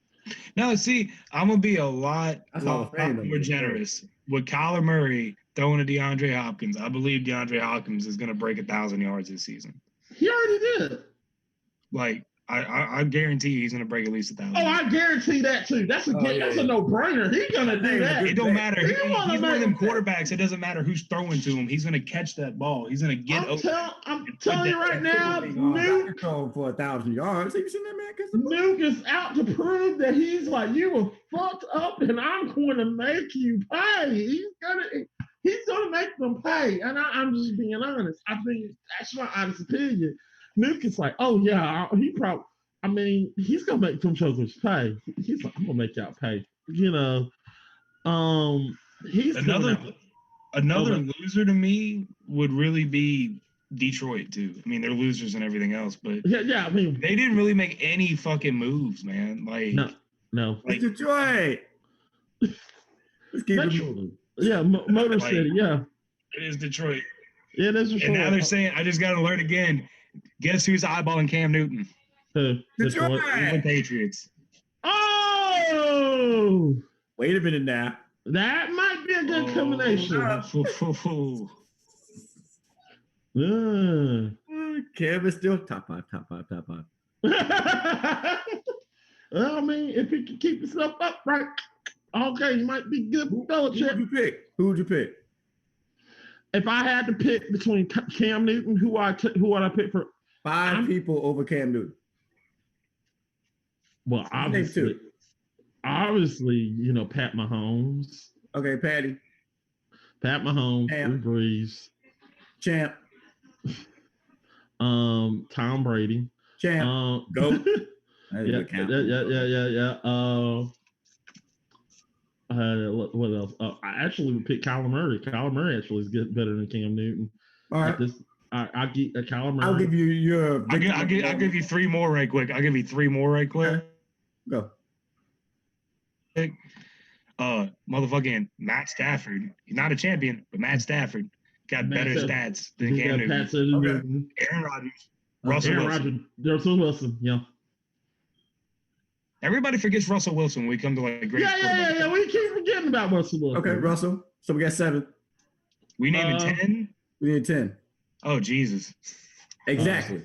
No, see, I'm going to be a lot more generous. With Kyler Murray throwing to DeAndre Hopkins, I believe DeAndre Hopkins is going to break 1,000 yards this season. He already did. Like, I guarantee you he's going to break at least 1,000. Oh, I guarantee that too. That's a no-brainer. He's going to do that. It don't matter. He's one of them quarterbacks. It doesn't matter who's throwing to him. He's going to catch that ball. He's going to get over. I'm telling you right now, Nuke for 1,000 yards. Have you seen that man? Nuke is out to prove that he's like, you were fucked up, and I'm going to make you pay. He's gonna make them pay, and I'm just being honest. I think that's my honest opinion. Nuke is like, oh yeah, he's gonna make them chokers pay. He's like, I'm gonna make y'all pay. You know, he's another loser to me would really be Detroit too. I mean, they're losers and everything else, but yeah. I mean, they didn't really make any fucking moves, man. Like no. Like, Detroit. Let's keep it moving. Yeah, Motor City. Yeah, it is Detroit. Yeah, it is Detroit. And now they're saying, I just got to learn again. Guess who's eyeballing Cam Newton? Detroit. The Patriots. Oh, wait a minute now. That might be a good combination. Cam is still top five. Well, I mean, if he can keep himself upright, okay, he might be good for Belichick. Who would you pick? If I had to pick between Cam Newton, who would I pick for? 5 people over Cam Newton. Well, obviously, Pat Mahomes. Okay, Patty. Pat Mahomes, Drew Brees. Champ. Tom Brady. Champ. Go. Yeah. What else? I actually would pick Kyler Murray. Kyler Murray actually is better than Cam Newton. All right. I'll give Kyler Murray. I'll give you your. I'll give you 3 more right quick. Go. Motherfucking Matt Stafford. He's not a champion, but Matt Stafford got better stats than Cam Newton. Aaron Rodgers. Russell Wilson. Yeah. Everybody forgets Russell Wilson when we come to like great. Yeah. We keep forgetting about Russell Wilson. Okay, Russell. So we got 7. We named 10. We need 10. Oh Jesus! Exactly.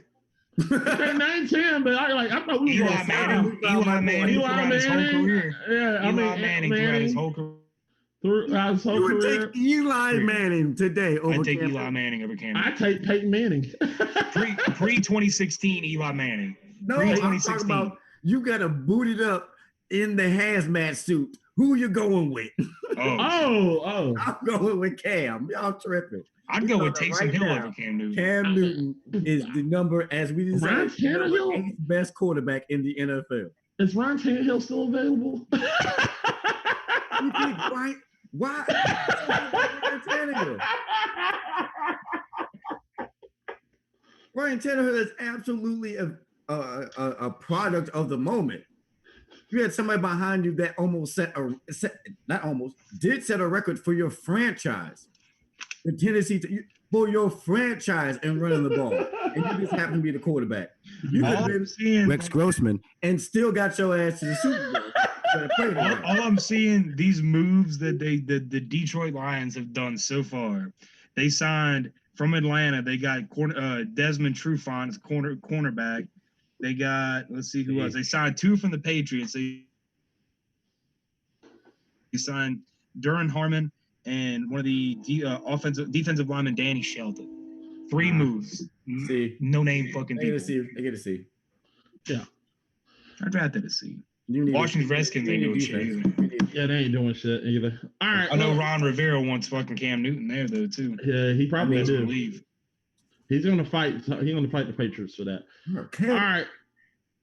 Okay, 9, 10, but I thought we were Eli Manning throughout his whole career. Yeah, Eli Manning throughout his whole career. You would take Eli Manning today over I take Eli Manning over Cam. I take Peyton Manning. Pre 2016 Eli Manning. No, I'm talking about you got to boot it up in the hazmat suit. Who you going with? Oh. I'm going with Cam. Y'all tripping. I'd go with Taysom Hill over Cam Newton. Cam Newton is the number, as we decided, the best quarterback in the NFL. Is Ryan Tannehill still available? You think, right? Why? Ryan Tannehill is absolutely a product of the moment. You had somebody behind you that did set a record for your franchise. The tendency for your franchise and running the ball. and you just happen to be the quarterback. You could have been seeing, Rex Grossman and still got your ass to the Super Bowl. All I'm seeing, these moves that the Detroit Lions have done so far. They signed from Atlanta. They got Desmond Trufant as cornerback. They got, let's see who else. They signed 2 from the Patriots. They signed Duran Harmon and one of the defensive linemen, Danny Shelton. 3 moves. See, no name fucking people. They get a C. Yeah. I drafted a C. Washington Redskins ain't doing shit either. Yeah, they ain't doing shit either. All right. I know Ron Rivera wants fucking Cam Newton there though too. Yeah, he probably do. Leave. He's gonna fight. He's gonna fight the Patriots for that. Okay. All right.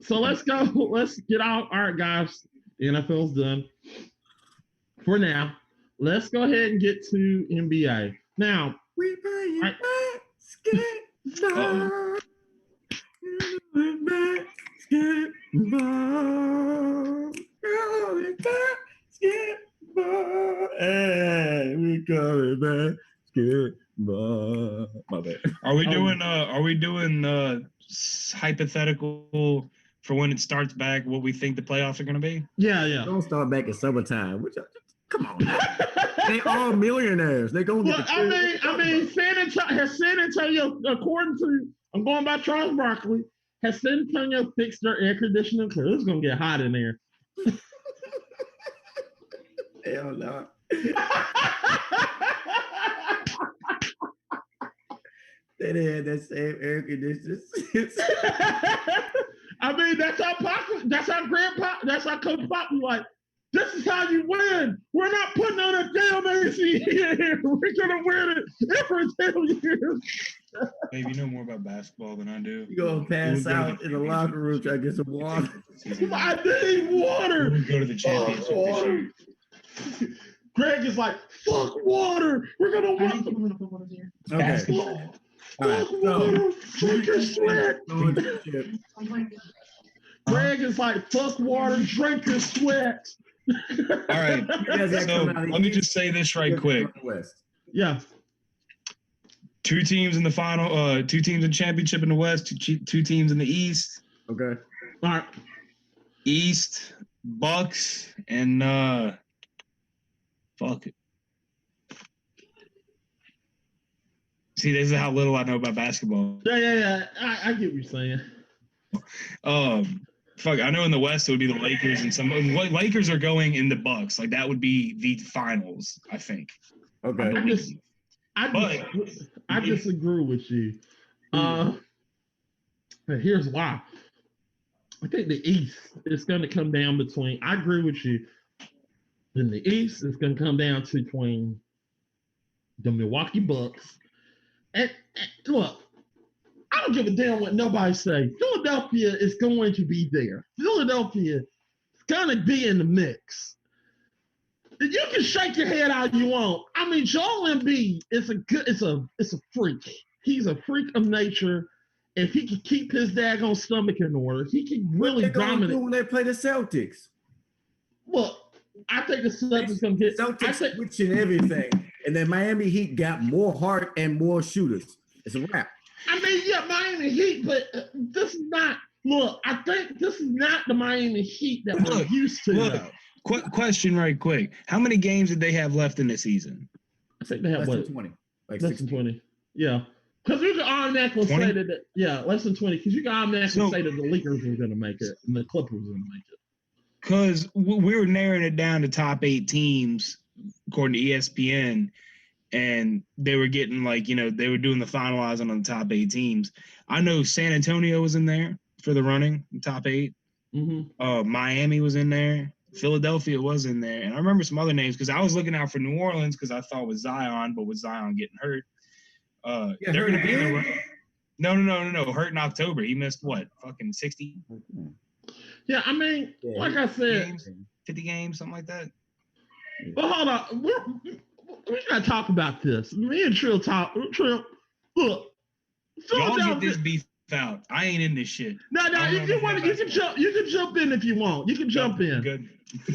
So let's go. Let's get out. All right, guys. The NFL's done for now. Let's go ahead and get to NBA now. We play basketball. Basketball. Hey, we coming basketball. My bad. Are we doing hypothetical for when it starts back? What we think the playoffs are going to be? Yeah. Don't start back in summertime. Come on. They all millionaires. They gonna get I mean, San Antonio, according to, I'm going by Charles Barkley, has San Antonio fixed their air conditioning? Because it's gonna get hot in there. Hell no. They didn't have that same air conditioning. I mean, that's how Coach Pop was like, this is how you win. We're not putting on a damn AC here. We're gonna win it every damn year. Babe, you know more about basketball than I do. You gonna pass out in the locker room trying to get some water. I need water. We go to the championship this year. Greg is like, fuck water. We're gonna win. Okay. Fuck water. Drink your sweat. Greg is like, fuck water. Drink your sweat. All right. So let me just say this right quick. Yeah. 2 teams in the final, 2 teams in championship in the West, 2 teams in the East. Okay. All right. East, Bucks, and fuck it. See, this is how little I know about basketball. Yeah. I get what you're saying. Fuck, I know in the West it would be the Lakers and some Lakers are going in the Bucks. Like that would be the finals, I think. Okay. I disagree with you. But here's why. I think the East is going to come down between. I agree with you. In the East, it's going to come down to between the Milwaukee Bucks and look. I don't give a damn what nobody say. Philadelphia is going to be there. Philadelphia is going to be in the mix. You can shake your head all you want. I mean, Joel Embiid is a freak. He's a freak of nature. If he can keep his daggone stomach in order, he can really dominate. When they play the Celtics. Look, I think the Celtics going to get Celtics switching everything, and then Miami Heat got more heart and more shooters. It's a wrap. I mean, yeah, Miami Heat, but this is not. Look, I think this is not the Miami Heat that we're used to. Question right quick. How many games did they have left in the season? I think they have less than 20. Like less than 20. Yeah. Because you can automatically say that, less than 20. Because you can automatically say that the Lakers were going to make it and the Clippers were going to make it. Because we were narrowing it down to top 8 teams, according to ESPN, and they were getting they were doing the finalizing on the top 8 teams. I know San Antonio was in there for the running, top 8. Mm-hmm. Miami was in there. Philadelphia was in there. And I remember some other names because I was looking out for New Orleans because I thought with Zion, but with Zion getting hurt, they're going to be in the run. No. Hurt in October. He missed what? Fucking 60? Yeah, I mean, like I said. 50 games, something like that. But hold on. We got to talk about this. Me and Trill talk. Trill, look. Y'all get this beef out. I ain't in this shit. No. If you want, you can jump in if you want. You can jump in. Good.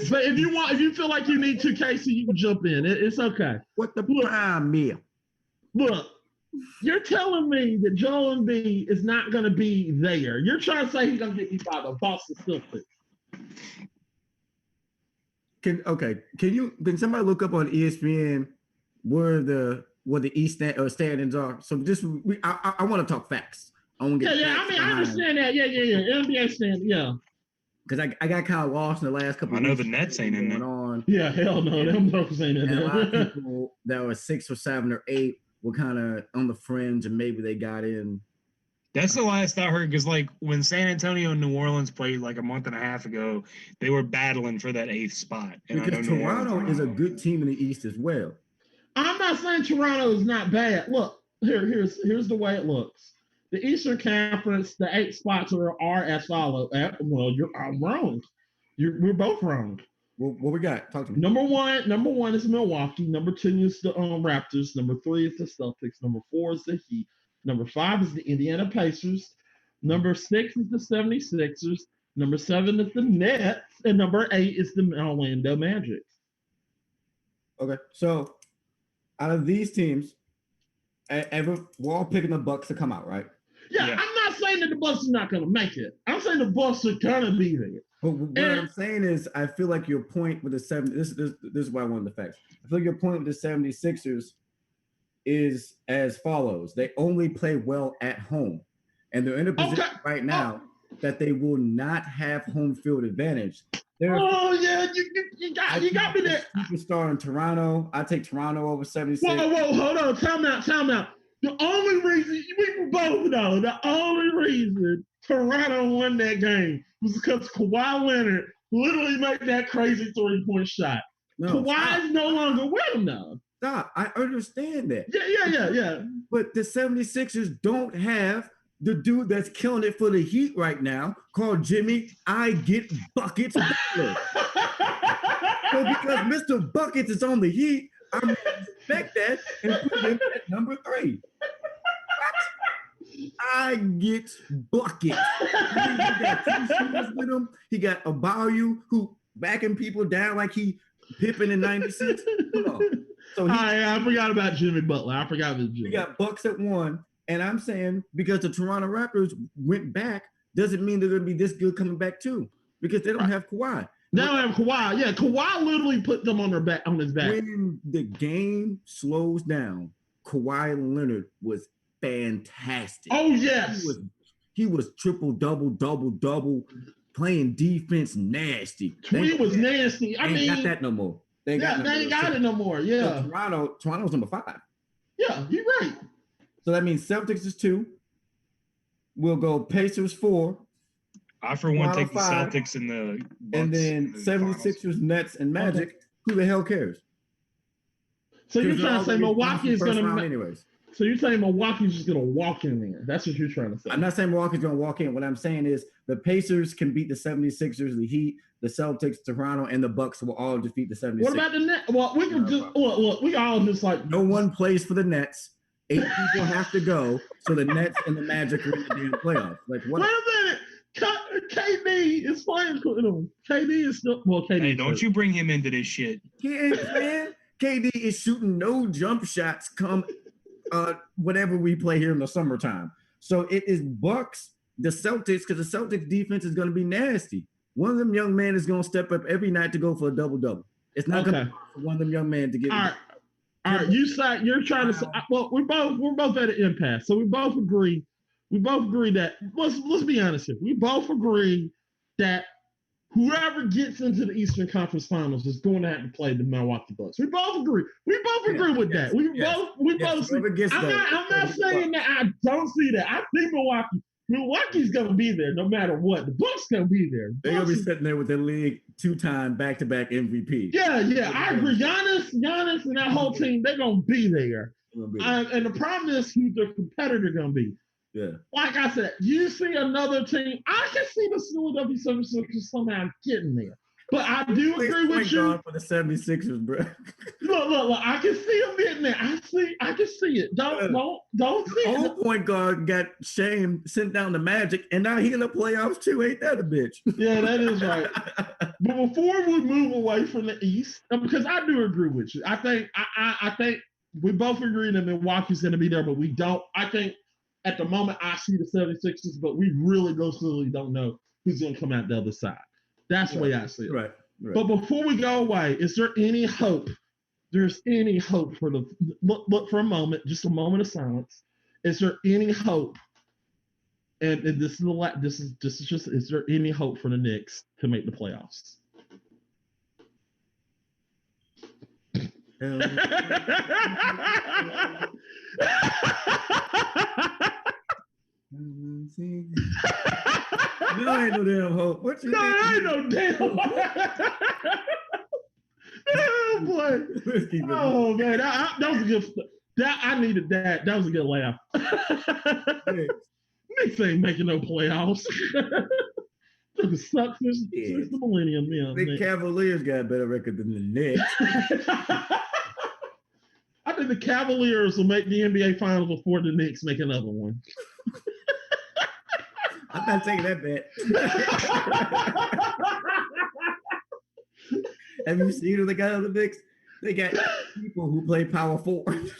But if you feel like you need to, Casey, you can jump in. It's okay. What the prime meal? Look, You're telling me that Joel Embiid is not going to be there. You're trying to say he's going to get beat by the Boston Celtics. Can somebody look up on ESPN where the East standings are? So I want to talk facts. I want to get I understand that. Yeah. NBA standings, yeah. Because I got kind of lost in the last couple. I know the Nets ain't in there. On. Yeah, hell no, them Bucks ain't in there. A lot of people that were 6 or 7 or 8 were kind of on the fringe, and maybe they got in. That's the last I heard, because like when San Antonio and New Orleans played like a month and a half ago, they were battling for that 8th spot. And because Toronto is a good team in the East as well. I'm not saying Toronto is not bad. Look, here's the way it looks. The Eastern Conference, the 8 spots are as follows. Well, I'm wrong. We're both wrong. Well, what we got? Talk to me. Number one is Milwaukee. Number 2 is the Raptors. Number 3 is the Celtics. Number 4 is the Heat. Number 5 is the Indiana Pacers. Number 6 is the 76ers. Number 7 is the Nets. And number 8 is the Orlando Magic. Okay, so out of these teams, we're all picking the Bucks to come out, right? Yeah, I'm not saying that the Bucks are not going to make it. I'm saying the Bucks are going to be there. But what I'm saying is, I feel like your point with the 70, this is why I wanted the facts. I feel like your point with the 76ers is as follows. They only play well at home. And they're in a position right now that they will not have home field advantage. You got me there. Superstar in Toronto. I take Toronto over 76. Whoa, hold on. Time out. The only reason, we both know, the only reason Toronto won that game was because Kawhi Leonard literally made that crazy 3-point shot. Kawhi is no longer with him now. Stop. I understand that. Yeah. But the 76ers don't have the dude that's killing it for the Heat right now called Jimmy I Get Buckets Butler. So because Mr. Buckets is on the Heat, I'm going to respect that and put him at number 3. I get buckets. He got 2 shooters with him. He got Abayu who backing people down like he Pippen in 96. Come on. So I forgot about Jimmy Butler. We got Bucks at 1. And I'm saying because the Toronto Raptors went back doesn't mean they're going to be this good coming back too. Because they don't have Kawhi. They don't have Kawhi. Yeah, Kawhi literally put them on his back. When the game slows down, Kawhi Leonard was fantastic. Oh yes, he was triple double, playing defense nasty. He was nasty. I mean, got that no more. They ain't got it no more. Yeah, so Toronto's number 5. Yeah, you're right. So that means Celtics is 2. We'll go Pacers 4. I for one take the Celtics and the Bucks and then 76ers, Nets, and Magic. Okay. Who the hell cares? So you're trying to say Milwaukee is going to anyways. So you're saying Milwaukee's just going to walk in there. That's what you're trying to say. I'm not saying Milwaukee's going to walk in. What I'm saying is the Pacers can beat the 76ers, the Heat, the Celtics, Toronto, and the Bucks will all defeat the 76ers. What about the Nets? Well, we can look, we all just like. No one plays for the Nets. 8 people have to go, so the Nets and the Magic are in the damn playoffs. Like what? Wait a minute. KD is playing. KD is still. Well, KD. Hey, don't you bring him into this shit. He ain't playing. KD is shooting no jump shots come whenever we play here in the summertime. So it is Bucks, the Celtics, because the Celtics defense is going to be nasty. One of them young men is going to step up every night to go for a double-double. It's not going to be for one of them young men to get. All right. You're trying to say. Well, we're both at an impasse. So we both agree. We both agree that let's be honest here. We both agree that whoever gets into the Eastern Conference Finals is going to have to play the Milwaukee Bucks. We both agree. We both agree with that. We both see. I'm not saying that I don't see that. I think Milwaukee's going to be there no matter what. The Bucks going to be there. They're going to be sitting there with the league 2-time back-to-back MVP. Yeah. I agree. Giannis and that whole team, they're going to be there. And the problem is who the competitor going to be. Yeah. Like I said, you see another team. I can see the Philadelphia 76ers somehow getting there. But I do agree with you. For the 76ers, bro. Look. I can see them getting there. I can see it. Don't see it. The whole point guard got shamed, sent down the Magic, and now he in the playoffs too. Ain't that a bitch? Yeah, that is right. But before we move away from the East, because I do agree with you. I think we both agree that Milwaukee's going to be there, but we don't. I think at the moment I see the 76ers, but we really don't know who's going to come out the other side. That's the way I see it. Right. But before we go away, is there any hope? There's any hope for the look for a moment, just a moment of silence. Is there any hope? And this is just. Is there any hope for the Knicks to make the playoffs? No, ain't no damn hope. What you no, ain't no damn hope. Oh boy! Oh man, that was a good. I needed that. That was a good laugh. Knicks ain't making no playoffs. It sucks since the millennium. The Cavaliers got a better record than the Knicks. I think the Cavaliers will make the NBA Finals before the Knicks make another one. I'm not taking that bet. Have you seen who they got on the Knicks? They got people who play power forward.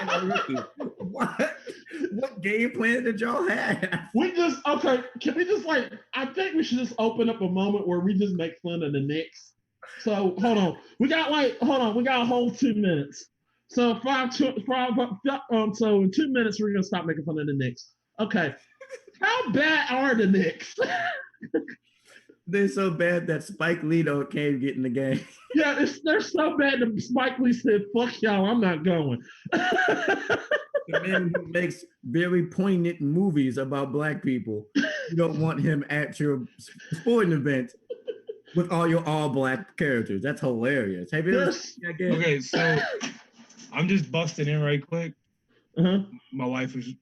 And a rookie. What game plan did y'all have? Can we just I think we should just open up a moment where we just make fun of the Knicks. So hold on. We got a whole 2 minutes. So so in 2 minutes we're gonna stop making fun of the Knicks. Okay. How bad are the Knicks? They're so bad that Spike Lee can't get in the game. Yeah, they're so bad that Spike Lee said, "Fuck y'all, I'm not going." The man who makes very poignant movies about black people. You don't want him at your sporting event with all your all black characters. That's hilarious. Have you ever seen that game? Okay, so I'm just busting in right quick. Uh-huh. My wife was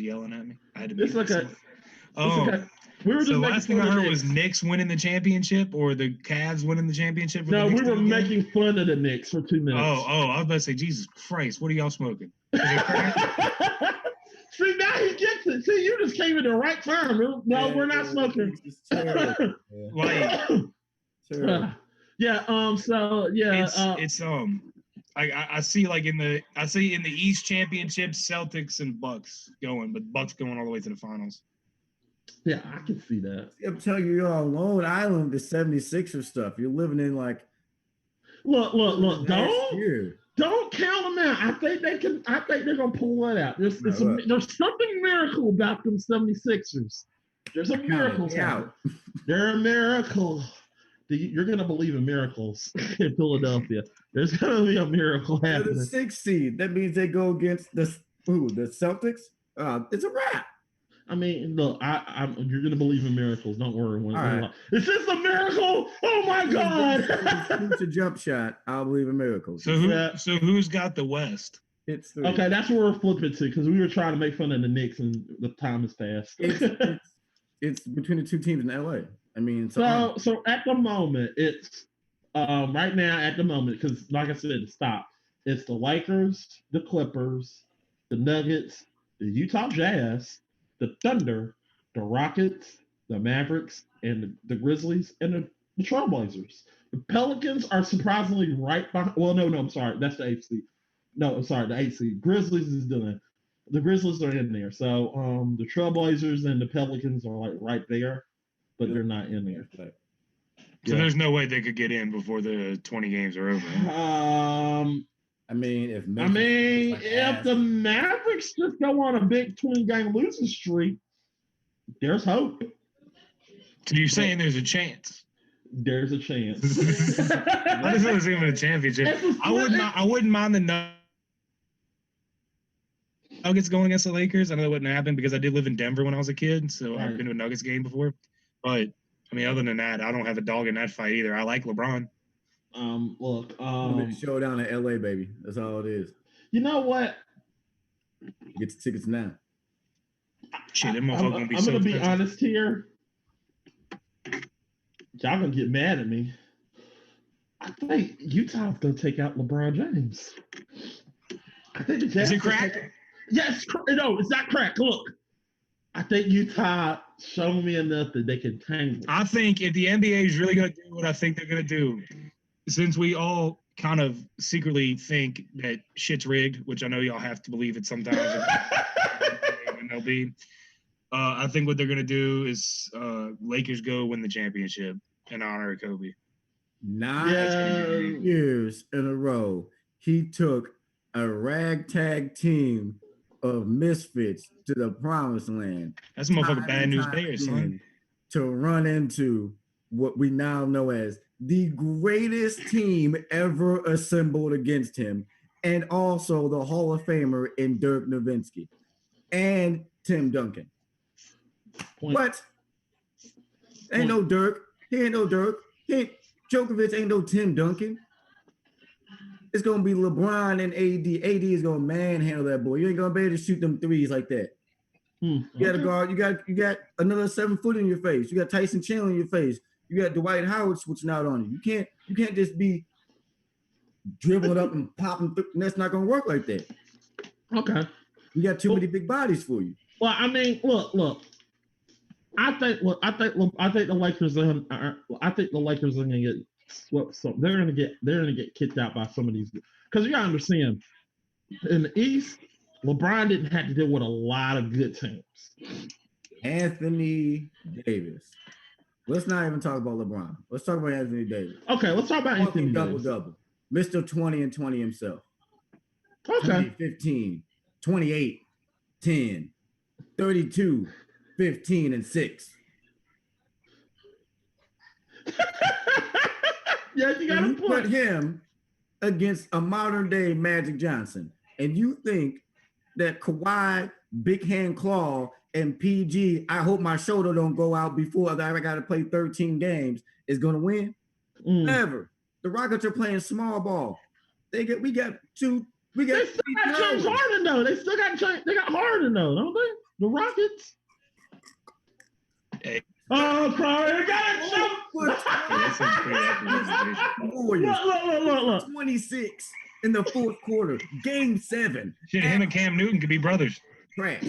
yelling at me. I had to. It's okay. Okay. We were just the last thing I heard Knicks. was Knicks winning the championship or the Cavs winning the championship. No, we were making fun of the Knicks for 2 minutes. Oh, I was about to say, Jesus Christ, what are y'all smoking? See, now he gets it. See, you just came at the right time. No, we're not smoking. I see in the East Championship Celtics and Bucks going, but Bucks going all the way to the finals. Yeah, I can see that. I'm telling you, you're on Long Island, the 76er stuff. You're living in Look. Don't count them out. I think they're gonna pull that out. There's something miracle about them 76ers. There's a miracle. They're a miracle. You're gonna believe in miracles in Philadelphia. There's gonna be a miracle happening. They're the 6th seed. That means they go against the Celtics. It's a wrap. I mean, look, you're gonna believe in miracles. Don't worry. Right. Is this a miracle? Oh my God! It's a jump shot. I'll believe in miracles. So who's got the West? It's 3. Okay. That's where we're flipping to because we were trying to make fun of the Knicks and the time has passed. It's between the two teams in LA. I mean, so at the moment, it's right now at the moment because, like I said, it's the Lakers, the Clippers, the Nuggets, the Utah Jazz, the Thunder, the Rockets, the Mavericks, and the Grizzlies, and the Trailblazers. The Pelicans are surprisingly right behind. Well, no, I'm sorry. That's the 8th seed. No, I'm sorry, the 8th seed. Grizzlies is done. The Grizzlies are in there. So the Trailblazers and the Pelicans are right there, but they're not in there. So there's no way they could get in before the 20 games are over. If the Mavericks just go on a big 20-game losing streak, there's hope. So you're saying there's a chance? There's a chance. What is this even a championship? I wouldn't mind the Nuggets going against the Lakers. I know that wouldn't happen because I did live in Denver when I was a kid, so I've been to a Nuggets game before. But I mean, other than that, I don't have a dog in that fight either. I like LeBron. Showdown in LA, baby. That's all it is. You know what? Get the tickets now. Shit, them motherfuckers gonna be so I'm gonna be expensive. honest here. Y'all gonna get mad at me. I think Utah's gonna take out LeBron James. I think Is it crack? Yes, no, it's not crack. Look, I think Utah showed me enough that they can tangle. I think if the NBA is really gonna do what I think they're gonna do, since we all kind of secretly think that shit's rigged, which I know y'all have to believe it sometimes in MLB. I think what they're going to do is Lakers go win the championship in honor of Kobe. 9 years in a row, he took a ragtag team of misfits to the promised land. That's a motherfucking bad news bears, son. To run into what we now know as the greatest team ever assembled against him, and also the Hall of Famer in Dirk Nowitzki and Tim Duncan. What? Ain't no Dirk. He ain't no Dirk. Djokovic ain't no Tim Duncan. It's gonna be LeBron and AD. AD is gonna manhandle that boy. You ain't gonna be able to shoot them threes like that. You got a guard. You got another 7 foot in your face. You got Tyson Chandler in your face. You got Dwight Howard switching out on you. You can't just be dribbling up and popping. That's not gonna work like that. Okay. You got too many big bodies for you. Well, I mean, look. I think the Lakers are gonna get swept. So they're gonna get kicked out by some of these, because you gotta understand, in the East, LeBron didn't have to deal with a lot of good teams. Anthony Davis. Let's not even talk about LeBron. Let's talk about Anthony Davis. Okay, let's talk about Anthony Davis. Double. Mr. 20 and 20 himself. Okay. 15, 28, 10, 32, 15, and 6. Yeah, you got to put him against a modern day Magic Johnson, and you think that Kawhi, Big Hand Claw, and PG, I hope my shoulder don't go out before I got to play 13 games, is going to win? Never. The Rockets are playing small ball. We got still got James Harden though. They got Harden though, don't they? The Rockets. Hey. Oh, Corey, got it. Look. 26 in the fourth quarter, game 7. Shit, him and Cam Newton could be brothers. Trash.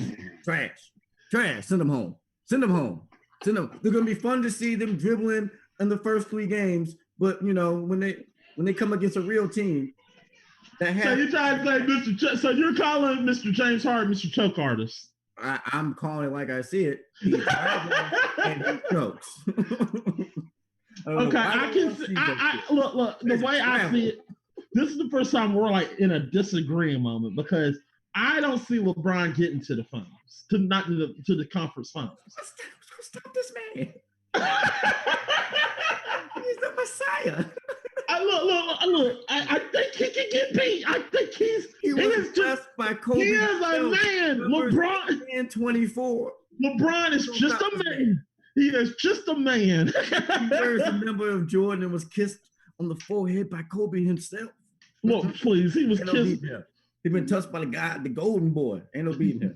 Send them home. They're gonna be fun to see them dribbling in the first 3 games, but you know when they come against a real team. So you're trying to say so you're calling Mr. James Harden Mr. Choke Artist. I'm calling it like I see it. He's and he chokes. Okay, I can see. Look. The way I see it, this is the first time we're like in a disagreeing moment, because I don't see LeBron getting to the finals, to the conference finals. Stop this man. He's the Messiah. Look. I think he can get beat. I think he was just by Kobe. He is a man. LeBron in 24. LeBron is just a man. He is just a man. He wears a number of Jordan and was kissed on the forehead by Kobe himself. Look, please, he was kissed. He's been touched by the golden boy. Ain't no beating him.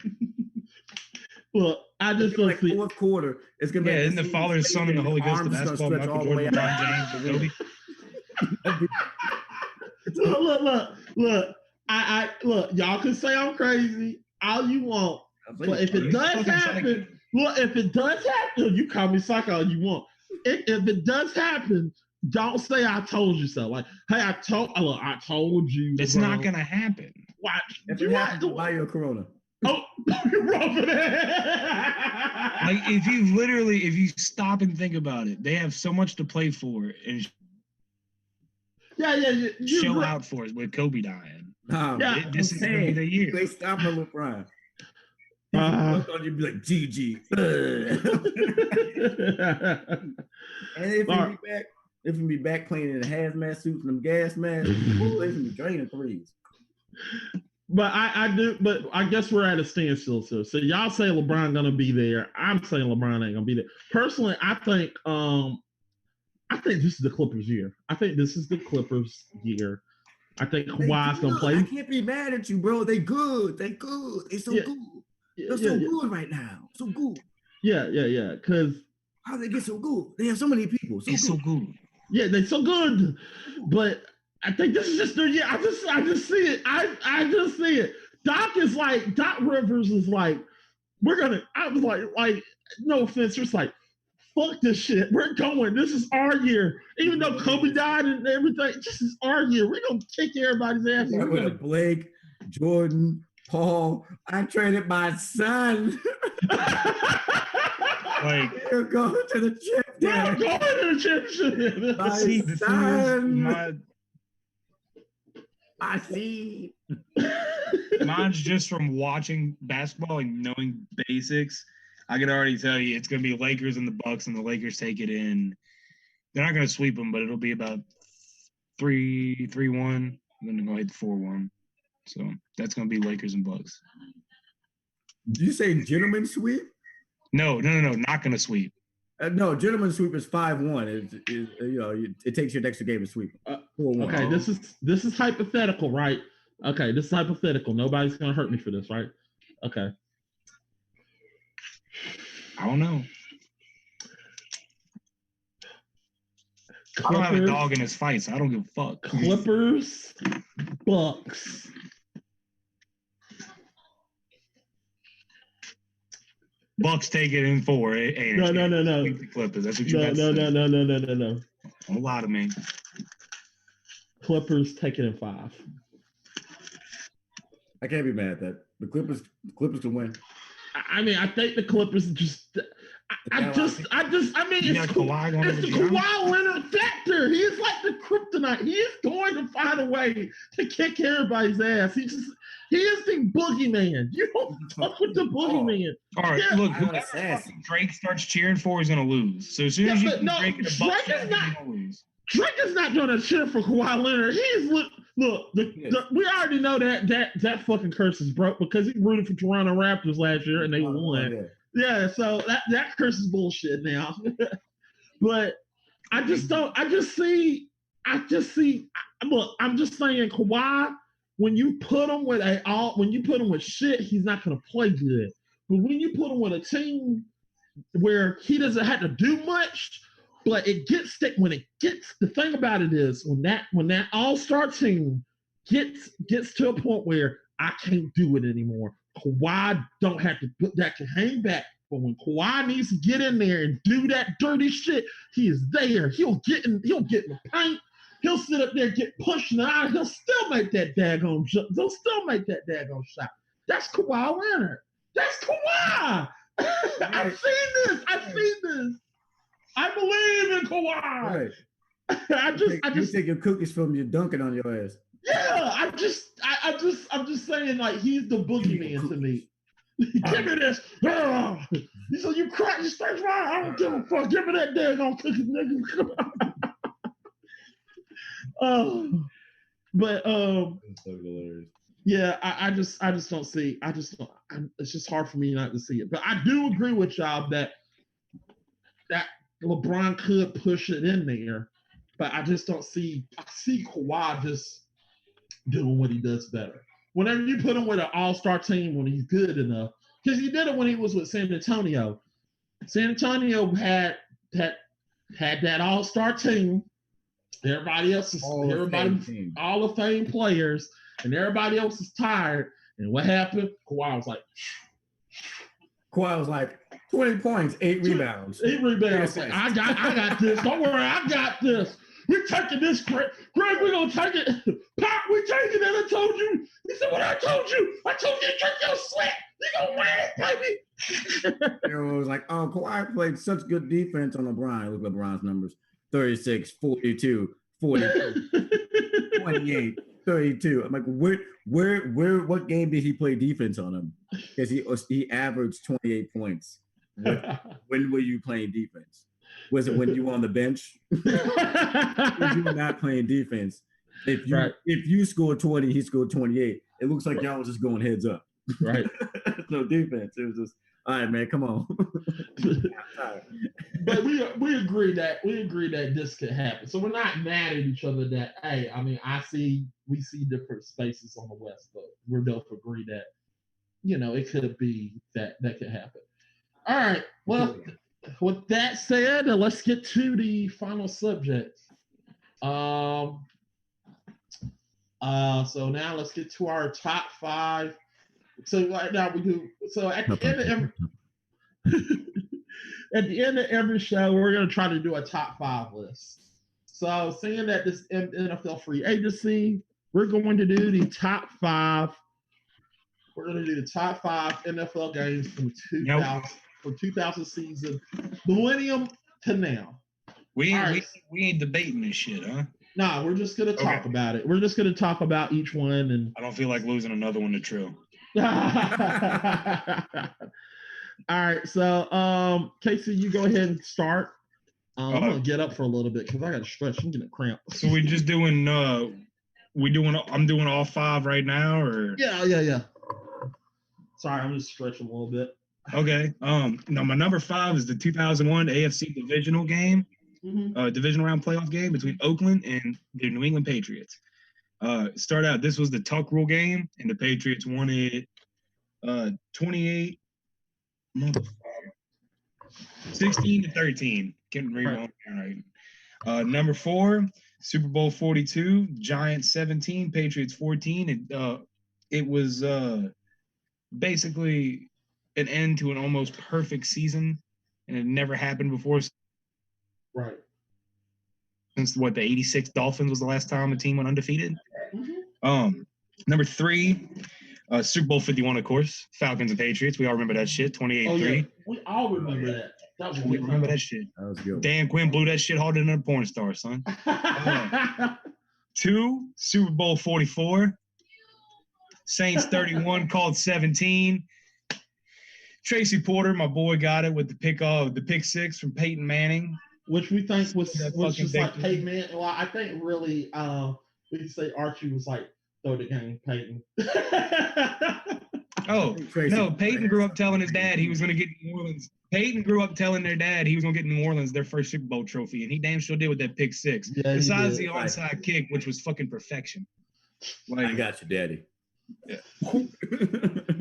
Look, I just don't see fourth quarter. It's gonna be in the Father, and Son, and the Holy Ghost. The basketball, Michael Jordan, LeBron James, Kobe. Look. I look. Y'all can say I'm crazy all you want, but if it does happen, you call me psycho all you want. If it does happen, don't say I told you so. Like, hey, I told you. It's not gonna happen. Watch. If you have to buy you a Corona. Oh, you're wrong for that. Like, if you stop and think about it, they have so much to play for and show out for us with Kobe dying. This is gonna be the year. They stop him with LeBron. You'd be like, GG. And if we be back playing in the hazmat suits and them gas masks, they can be draining threes. But I guess we're at a standstill. So y'all say LeBron gonna be there. I'm saying LeBron ain't gonna be there. Personally, I think this is the Clippers' year. I think Kawhi's gonna play. I can't be mad at you, bro. They good. They so good. They're so good right now. So good. Yeah. Because how they get so good? They have so many people. So good. Yeah, they're so good. But I think this is just their year. I just see it. I just see it. Doc Rivers is like, I was like, no offense, it's like Fuck this shit. We're going. This is our year. Even though Kobe died and everything, this is our year. We're gonna kick everybody's ass. Yeah, we're gonna Blake, Jordan, Paul. I traded my son. Like, you're going to the chip. We're going to the championship. I see. Mine's just from watching basketball and knowing basics. I can already tell you it's going to be Lakers and the Bucks, and the Lakers take it in. They're not going to sweep them, but it'll be about 3-1. I'm going to go ahead 4-1. So that's going to be Lakers and Bucks. Did you say gentleman sweep? No, not going to sweep. No, gentleman sweep is 5-1. It takes you an extra game to sweep. 4-1. Okay, this is hypothetical, right? Okay, this is hypothetical. Nobody's gonna hurt me for this, right? Okay. I don't know. I don't have a dog in his fight, so I don't give a fuck. Clippers, Bucks. Bucks take it in 4. No. The Clippers. That's what you got. No. Don't lie to me. Clippers take it in 5. I can't be mad at that. The Clippers can win. I mean, I think the Clippers just. I mean, it's the Kawhi Leonard factor. He is like the kryptonite. He is going to find a way to kick everybody's ass. He is the boogeyman. You don't fuck with the boogeyman. All right, look, whoever Drake starts cheering for is going to lose. So as soon as you Drake in the Bucks, he's going to lose. Drake is not going to cheer for Kawhi Leonard. We already know that fucking curse is broke because he rooted for Toronto Raptors last year and they won. Yeah, so that curse is bullshit now. But I'm just saying Kawhi, when you put him with shit, he's not going to play good. But when you put him with a team where he doesn't have to do much, but the thing about it is when that all-star team gets to a point where I can't do it anymore. Kawhi don't have to put that to hang back. But when Kawhi needs to get in there and do that dirty shit, he is there. He'll get in the paint. He'll sit up there, get pushed out. He'll still make that daggone shot. That's Kawhi Leonard. That's Kawhi. I've seen this. I believe in Kawhi. Right. You take your cookies from you dunking on your ass. Yeah, I'm just saying, like, he's the boogeyman to me. Give me this. So you crack your stage right? I don't give a fuck. Give me that daggone cookie, nigga. Yeah, I just don't see. It's just hard for me not to see it. But I do agree with y'all that LeBron could push it in there, but I just don't see. I see Kawhi just doing what he does better. Whenever you put him with an all-star team when he's good enough, because he did it when he was with San Antonio. San Antonio had that all-star team. Everybody else is all the fame players, and everybody else is tired. And what happened? Kawhi was like 20 points, 8 rebounds. 8 rebounds. I got this. Don't worry, I got this. We're taking this, Greg. We're gonna take it. Pop, we taking it. I told you. He said, "What I told you? I told you to drink your sweat. You gonna win it, baby." Everyone was like, "Oh, Kawhi played such good defense on LeBron." Look at LeBron's numbers: 36, 42, 42, 28, 32. I'm like, where? What game did he play defense on him? Because he averaged 28 points. When were you playing defense? Was it when you were on the bench? If you were not playing defense. If you scored 20, he scored 28. It looks like y'all was just going heads up. Right. No defense. It was just, all right, man, come on. But we agree that this could happen. So we're not mad at each other that, hey, I mean, we see different spaces on the West, but we're both agree that, it could be that could happen. All right. Well, with that said, let's get to the final subject. So now let's get to our top 5. So right now we do. So at the end of at the end of every show, we're going to try to do a top 5 list. So, seeing that this NFL free agency, we're going to do the top 5. We're going to do the top 5 NFL games from 2000 season, millennium to now. We ain't debating this shit, huh? Nah, we're just going to talk about it. We're just going to talk about each one. And I don't feel like losing another one to Trill. All right, so Casey, you go ahead and start. I'm gonna get up for a little bit because I got to stretch. I'm getting a cramp. So we're just doing. I'm doing all 5 right now, or yeah. Sorry, I'm just stretching a little bit. Okay. No, my number 5 is the 2001 AFC divisional game, divisional round playoff game between Oakland and the New England Patriots. Start out. This was the tuck rule game, and the Patriots won it 28. 16-13. Can't read my own right. Number 4, Super Bowl 42, Giants 17, Patriots 14. And it was basically an end to an almost perfect season, and it never happened before. Right. Since the 86 Dolphins was the last time a team went undefeated. Number 3, Super Bowl 51, of course, Falcons and Patriots. We all remember that shit, 28-3. Oh, yeah. We all remember that. We remember that shit. That was good. Dan Quinn blew that shit harder than a porn star, son. 2, Super Bowl 44. Saints 31, called 17. Tracy Porter, my boy, got it with the pick 6 from Peyton Manning. Which we think was just like Peyton Manning. Well, I think really we could say Archie was like, throw the game, Peyton. Oh, no, Peyton grew up telling his dad he was going to get New Orleans. Peyton grew up telling their dad he was going to get New Orleans their first Super Bowl trophy, and he damn sure did with that pick 6. Yeah, besides the onside kick, which was fucking perfection. Like, I got you, daddy. Yeah.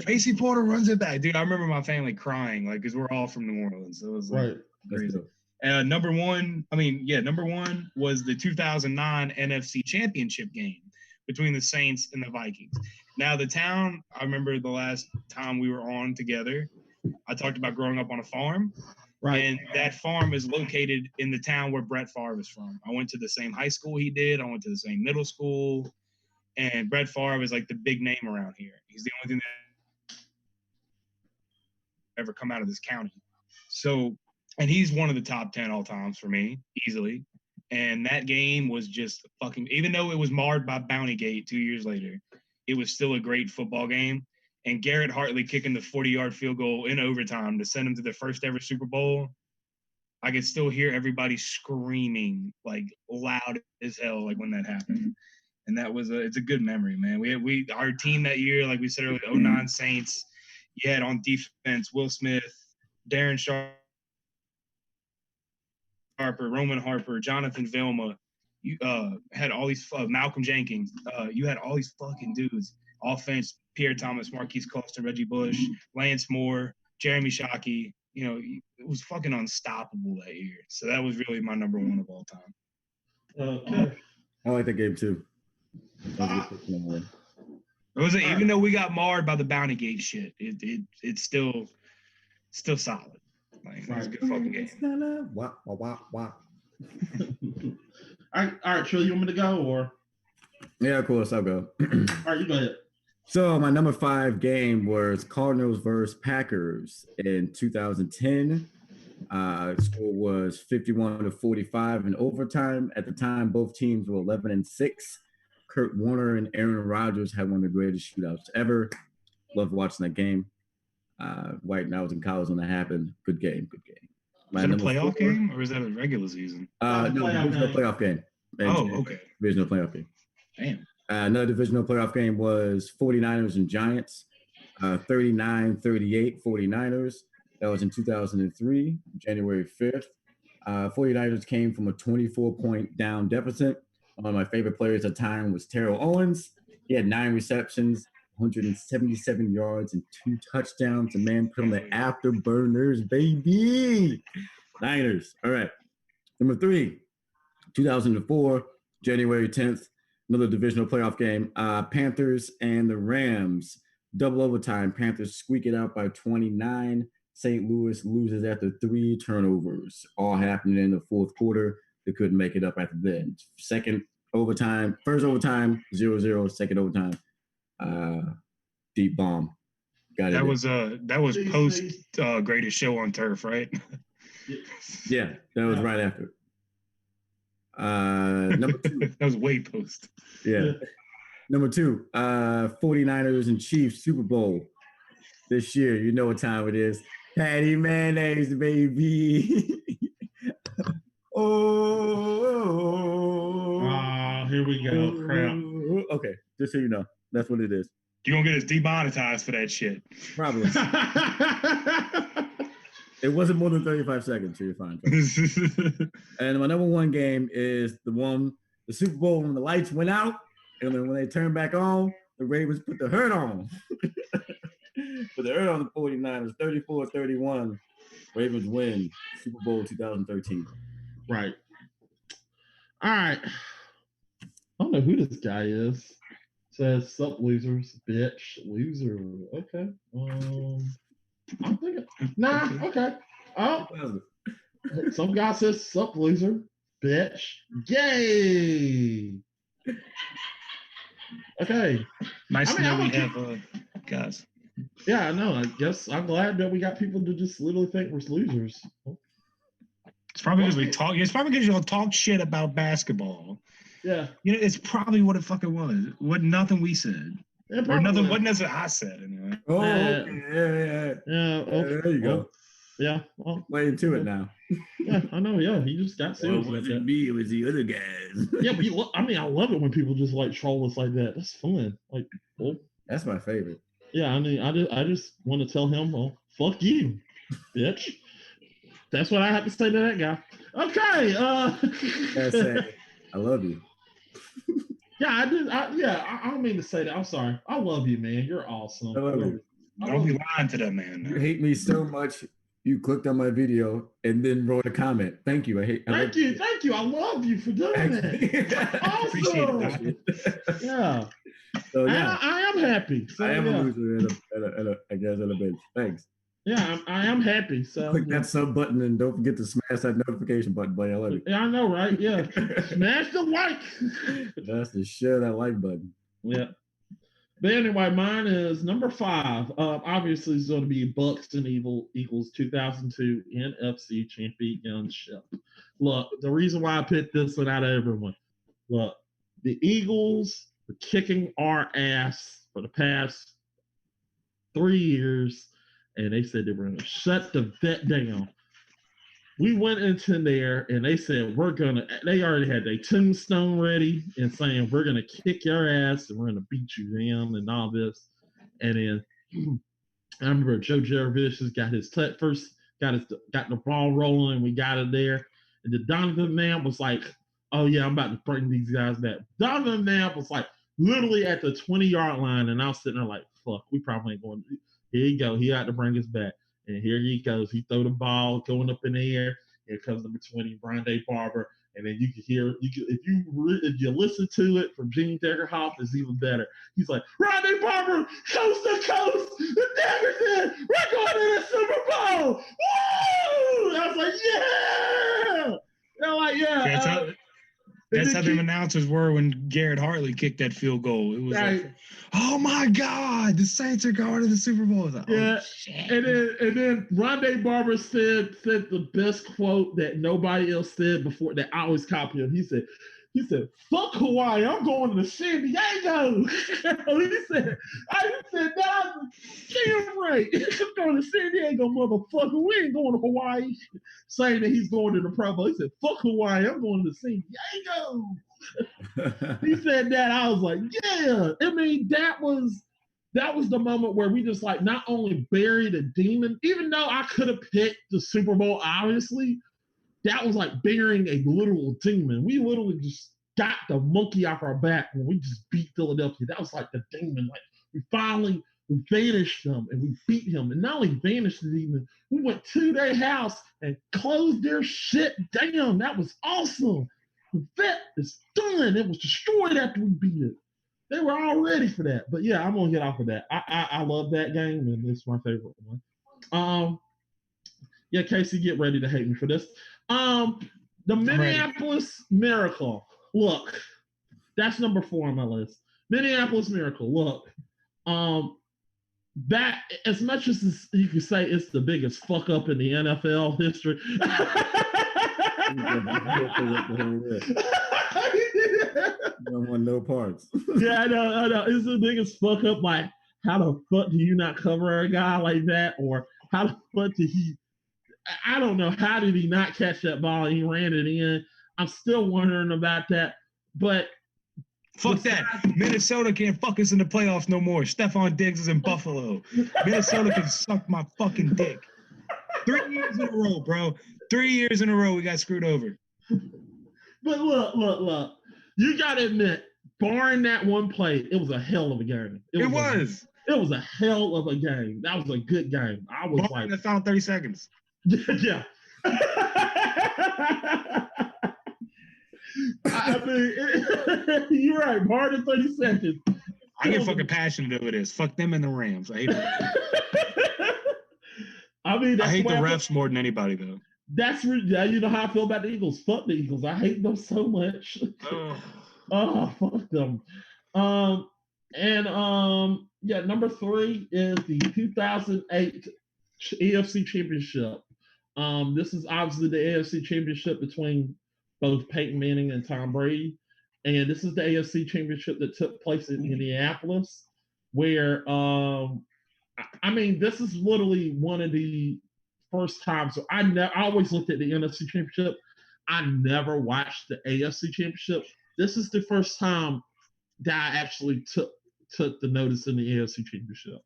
Tracy Porter runs it back. Dude, I remember my family crying, like, because we're all from New Orleans. So it was like crazy. Number one was the 2009 NFC Championship game between the Saints and the Vikings. Now, the town, I remember the last time we were on together, I talked about growing up on a farm. Right. And that farm is located in the town where Brett Favre is from. I went to the same high school he did. I went to the same middle school. And Brett Favre is like the big name around here. He's the only thing that ever come out of this county. So, and he's one of the top 10 all times for me, easily. And that game was just fucking, even though it was marred by Bountygate 2 years later, it was still a great football game. And Garrett Hartley kicking the 40-yard field goal in overtime to send them to their first ever Super Bowl. I could still hear everybody screaming like loud as hell, like when that happened. And that was it's a good memory, man. Our team that year, like we said earlier, 09 Saints. You had on defense Will Smith, Darren Harper, Roman Harper, Jonathan Vilma. You had all these Malcolm Jenkins. You had all these fucking dudes. Offense: Pierre Thomas, Marquise Colston, Reggie Bush, Lance Moore, Jeremy Shockey. You know, it was fucking unstoppable that year. So that was really my number 1 of all time. Okay. I like that game too. It was even though we got marred by the Bountygate shit, it's still solid. Like, it was a good fucking game. Wow. All right, Trill, you want me to go or? Yeah, of course, I'll go. All right, you go ahead. So my number 5 game was Cardinals versus Packers in 2010. Score was 51-45 in overtime. At the time, both teams were 11-6. Kurt Warner and Aaron Rodgers had one of the greatest shootouts ever. Loved watching that game. White and I was in college when that happened. Good game. Was it a playoff game or was that a regular season? No, divisional playoff game. Okay. Divisional playoff game. Damn. Another divisional playoff game was 49ers and Giants. 39-38 49ers. That was in 2003, January 5th. 49ers came from a 24-point down deficit. One of my favorite players at the time was Terrell Owens. He had 9 receptions, 177 yards, and 2 touchdowns. The man put on the afterburners, baby. Niners. All right. Number 3, 2004, January 10th, another divisional playoff game. Panthers and the Rams. Double overtime. Panthers squeak it out by 29. St. Louis loses after 3 turnovers, all happening in the fourth quarter. They couldn't make it up after that. First overtime, 0-0, second overtime, deep bomb. That was post greatest show on turf, right? Yeah, that was right after. Number 2. That was way post. Yeah. Number 2, 49ers and Chiefs Super Bowl this year. You know what time it is. Patty mayonnaise, baby. Here we go. Crap. Okay, just so you know, that's what it is. You're gonna get us demonetized for that shit. Probably. It wasn't more than 35 seconds, so you're fine. And my number 1 game is the Super Bowl when the lights went out, and then when they turned back on, the Ravens put the hurt on. Put the hurt on the 49ers, 34-31. Ravens win Super Bowl 2013. Right. All right. I don't know who this guy is. Says sup losers, bitch, loser. Okay. I'm thinking. Nah. Okay. Oh. Some guy says sup loser, bitch, gay. Okay. Nice to know we have guys. Yeah, I know. I guess I'm glad that we got people to just literally think we're losers. It's probably because we talk. It's probably because y'all talk shit about basketball. Yeah. You know, it's probably what it fucking was. What nothing we said. Yeah, or nothing. What nothing I said anyway. Oh, okay. Yeah. There you go. Yeah. Well, way into it now. Yeah, I know. Yeah, he just got serious. Well, it wasn't me. It was the other guys. Yeah, but I love it when people just like troll us like that. That's fun. Like, well, that's my favorite. Yeah, I mean, I just want to tell him, well, fuck you, bitch. That's what I have to say to that guy. Okay. I love you. Yeah, I did. I don't mean to say that. I'm sorry. I love you, man. You're awesome. I love you. Don't be lying to that man. You hate me so much. You clicked on my video and then wrote a comment. Thank you. Thank you. I love you for doing that. Awesome. Appreciate it. Yeah. So yeah, I am happy. So, I am a loser I guess at a bench. Thanks. Yeah, I am happy. So click that sub button and don't forget to smash that notification button, buddy. I love you. Yeah, I know, right? Yeah, smash the like. That's the share that like button. Yeah. But anyway, mine is number 5. Obviously, it's going to be Bucks and Eagles 2002 NFC Championship. Look, the reason why I picked this one out of everyone. Look, the Eagles were kicking our ass for the past 3 years, and they said they were going to shut the vet down. We went into there, and they said, they already had their tombstone ready and saying, we're going to kick your ass, and we're going to beat you down and all this. And then I remember Joe Jurevicius got his got the ball rolling, and we got it there. And the Donovan man was like, oh, yeah, I'm about to bring these guys back. Donovan man was like literally at the 20-yard line, and I was sitting there like, fuck, we probably ain't going to. Here you go. He had to bring us back. And here he goes. He throw the ball going up in the air. Here comes number 20, Brande Barber. And then you can hear, if you listen to it from Gene Deckerhoff, it's even better. He's like, Brande Barber, coast to coast, the Davidson, we're going to the Super Bowl. Woo! I was like, yeah. They're like, yeah. That's how the announcers were when Garrett Hartley kicked that field goal. It was right. Like, oh my God, the Saints are going to the Super Bowl. Like, yeah, shit. And then Rondé Barber said the best quote that nobody else said before that I always copy him. He said, fuck Hawaii, I'm going to San Diego. he said, that was damn right. I'm going to San Diego, motherfucker. We ain't going to Hawaii. Saying that he's going to the Pro Bowl. He said, fuck Hawaii, I'm going to San Diego. He said that. I was like, yeah. I mean, that was the moment where we just like not only buried a demon, even though I could have picked the Super Bowl, obviously, that was like burying a literal demon. We literally just got the monkey off our back when we just beat Philadelphia. That was like the demon. Like we finally vanished him and we beat him. And not only vanished the demon, we went to their house and closed their shit down. That was awesome. The vet is done. It was destroyed after we beat it. They were all ready for that. But yeah, I'm gonna get off of that. I love that game and it's my favorite one. Yeah, Casey, get ready to hate me for this. The Minneapolis Miracle. Look, that's number 4 on my list. Minneapolis Miracle. Look, that as much as you can say it's the biggest fuck up in the NFL history. Don't want no parts. Yeah, I know. It's the biggest fuck up. Like, how the fuck do you not cover a guy like that? Or how the fuck did he? I don't know. How did he not catch that ball and he ran it in? I'm still wondering about that. But fuck that. Minnesota can't fuck us in the playoffs no more. Stephon Diggs is in Buffalo. Minnesota can suck my fucking dick. 3 years in a row, bro. 3 years in a row we got screwed over. But look. You got to admit, barring that one play, it was a hell of a game. It was a hell of a game. That was a good game. I was barring the final 30 seconds. Yeah. I mean, you're right. Barring 30 seconds. I get fucking passionate over this. Fuck them and the Rams. I hate them. I mean, I hate the refs more than anybody, though. Yeah, you know how I feel about the Eagles. Fuck the Eagles. I hate them so much. Oh, fuck them. Yeah, number 3 is the 2008 AFC Championship. This is obviously the AFC Championship between both Peyton Manning and Tom Brady. And this is the AFC Championship that took place in Indianapolis, where, I mean, this is literally one of the first times. So I always looked at the NFC Championship. I never watched the AFC Championship. This is the first time that I actually took the notice in the AFC Championship.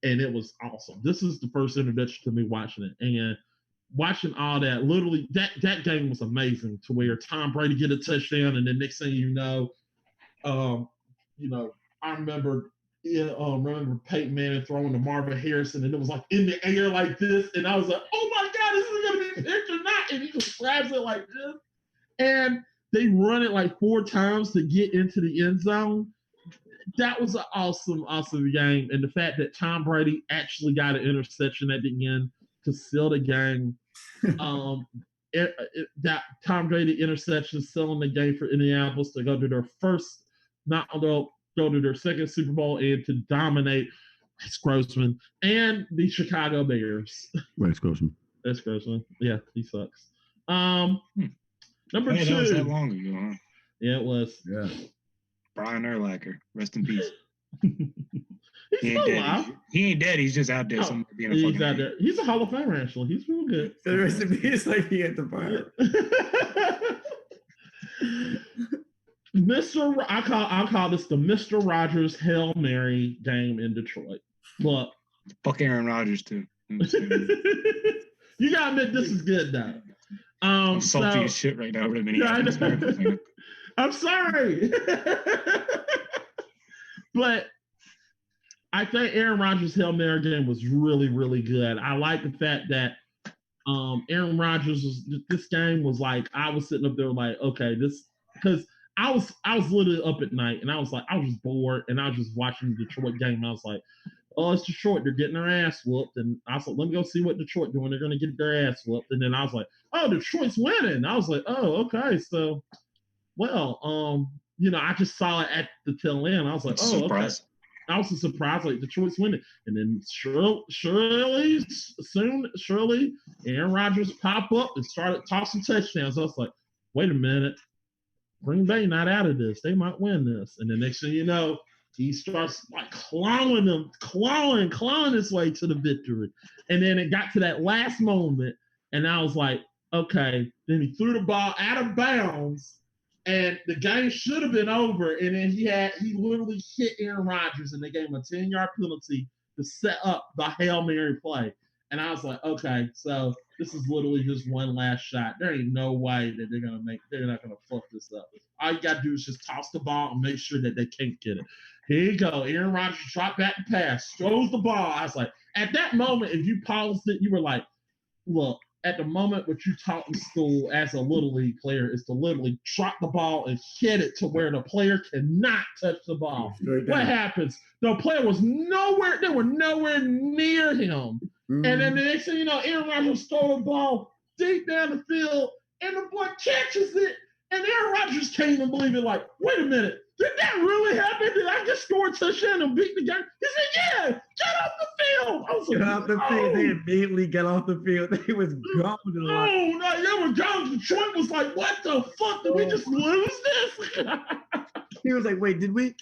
And it was awesome. This is the first introduction to me watching it. And watching all that, literally, that game was amazing, to where Tom Brady get a touchdown, and the next thing you know, I remember Peyton Manning throwing to Marvin Harrison, and it was like in the air like this, and I was like, oh my God, this is gonna be picked or not, and he just grabs it like this, and they run it like 4 times to get into the end zone. That was an awesome game, and the fact that Tom Brady actually got an interception at the end to seal the game. That Tom Brady interception sealing the game for Indianapolis to go to their go to their second Super Bowl and to dominate Rex Grossman and the Chicago Bears. Rex Grossman. Yeah, he sucks. Number 2. That was that long ago, huh? Yeah, it was. Yeah. Brian Urlacher, rest in peace. He's still alive. He ain't dead. He's just out there. Being a he's out there. He's a Hall of Famer, actually. He's real good. The rest of peace, like he had the fire. I'll call this the Mr. Rogers Hail Mary game in Detroit. Look. Fuck Aaron Rodgers, too. You gotta admit, this is good, though. I'm salty as shit right now. Yeah, I'm sorry. But I think Aaron Rodgers' Hail Mary game was really, really good. I like the fact that Aaron Rodgers this game was like, I was sitting up there like, okay, because I was literally up at night, and I was just bored, and I was just watching the Detroit game, and I was like, oh, it's Detroit, they're getting their ass whooped, and I was like, let me go see what Detroit doing. They're gonna get their ass whooped, and then I was like, oh, Detroit's winning. I was like, oh, okay, so, well, I just saw it at the tail end. I was like, oh, okay. I was surprised, like Detroit's winning, and then surely, Aaron Rodgers pop up and started tossing touchdowns. I was like, wait a minute. Green Bay not out of this. They might win this. And the next thing you know, he starts like clawing his way to the victory. And then it got to that last moment, and I was like, okay. Then he threw the ball out of bounds, and the game should have been over. And then he literally hit Aaron Rodgers, and they gave him a 10-yard penalty to set up the Hail Mary play. And I was like, okay, so this is literally just one last shot. There ain't no way that they're not gonna fuck this up. All you gotta do is just toss the ball and make sure that they can't get it. Here you go. Aaron Rodgers dropped back and pass, throws the ball. I was like, at that moment, if you paused it, you were like, look, at the moment what you taught in school as a little league player is to literally drop the ball and hit it to where the player cannot touch the ball. What happens? The player was nowhere near him. And then the next thing you know, Aaron Rodgers throw the ball deep down the field, and the boy catches it. And Aaron Rodgers can't even believe it. Like, wait a minute, did that really happen? Did I just score a touchdown and beat the game? He said, yeah, get off the field. I was like, get off the field. They immediately got off the field. They was gone. Oh, no, they were gone. Detroit was like, what the fuck? Did we just lose this? He was like, wait, did we?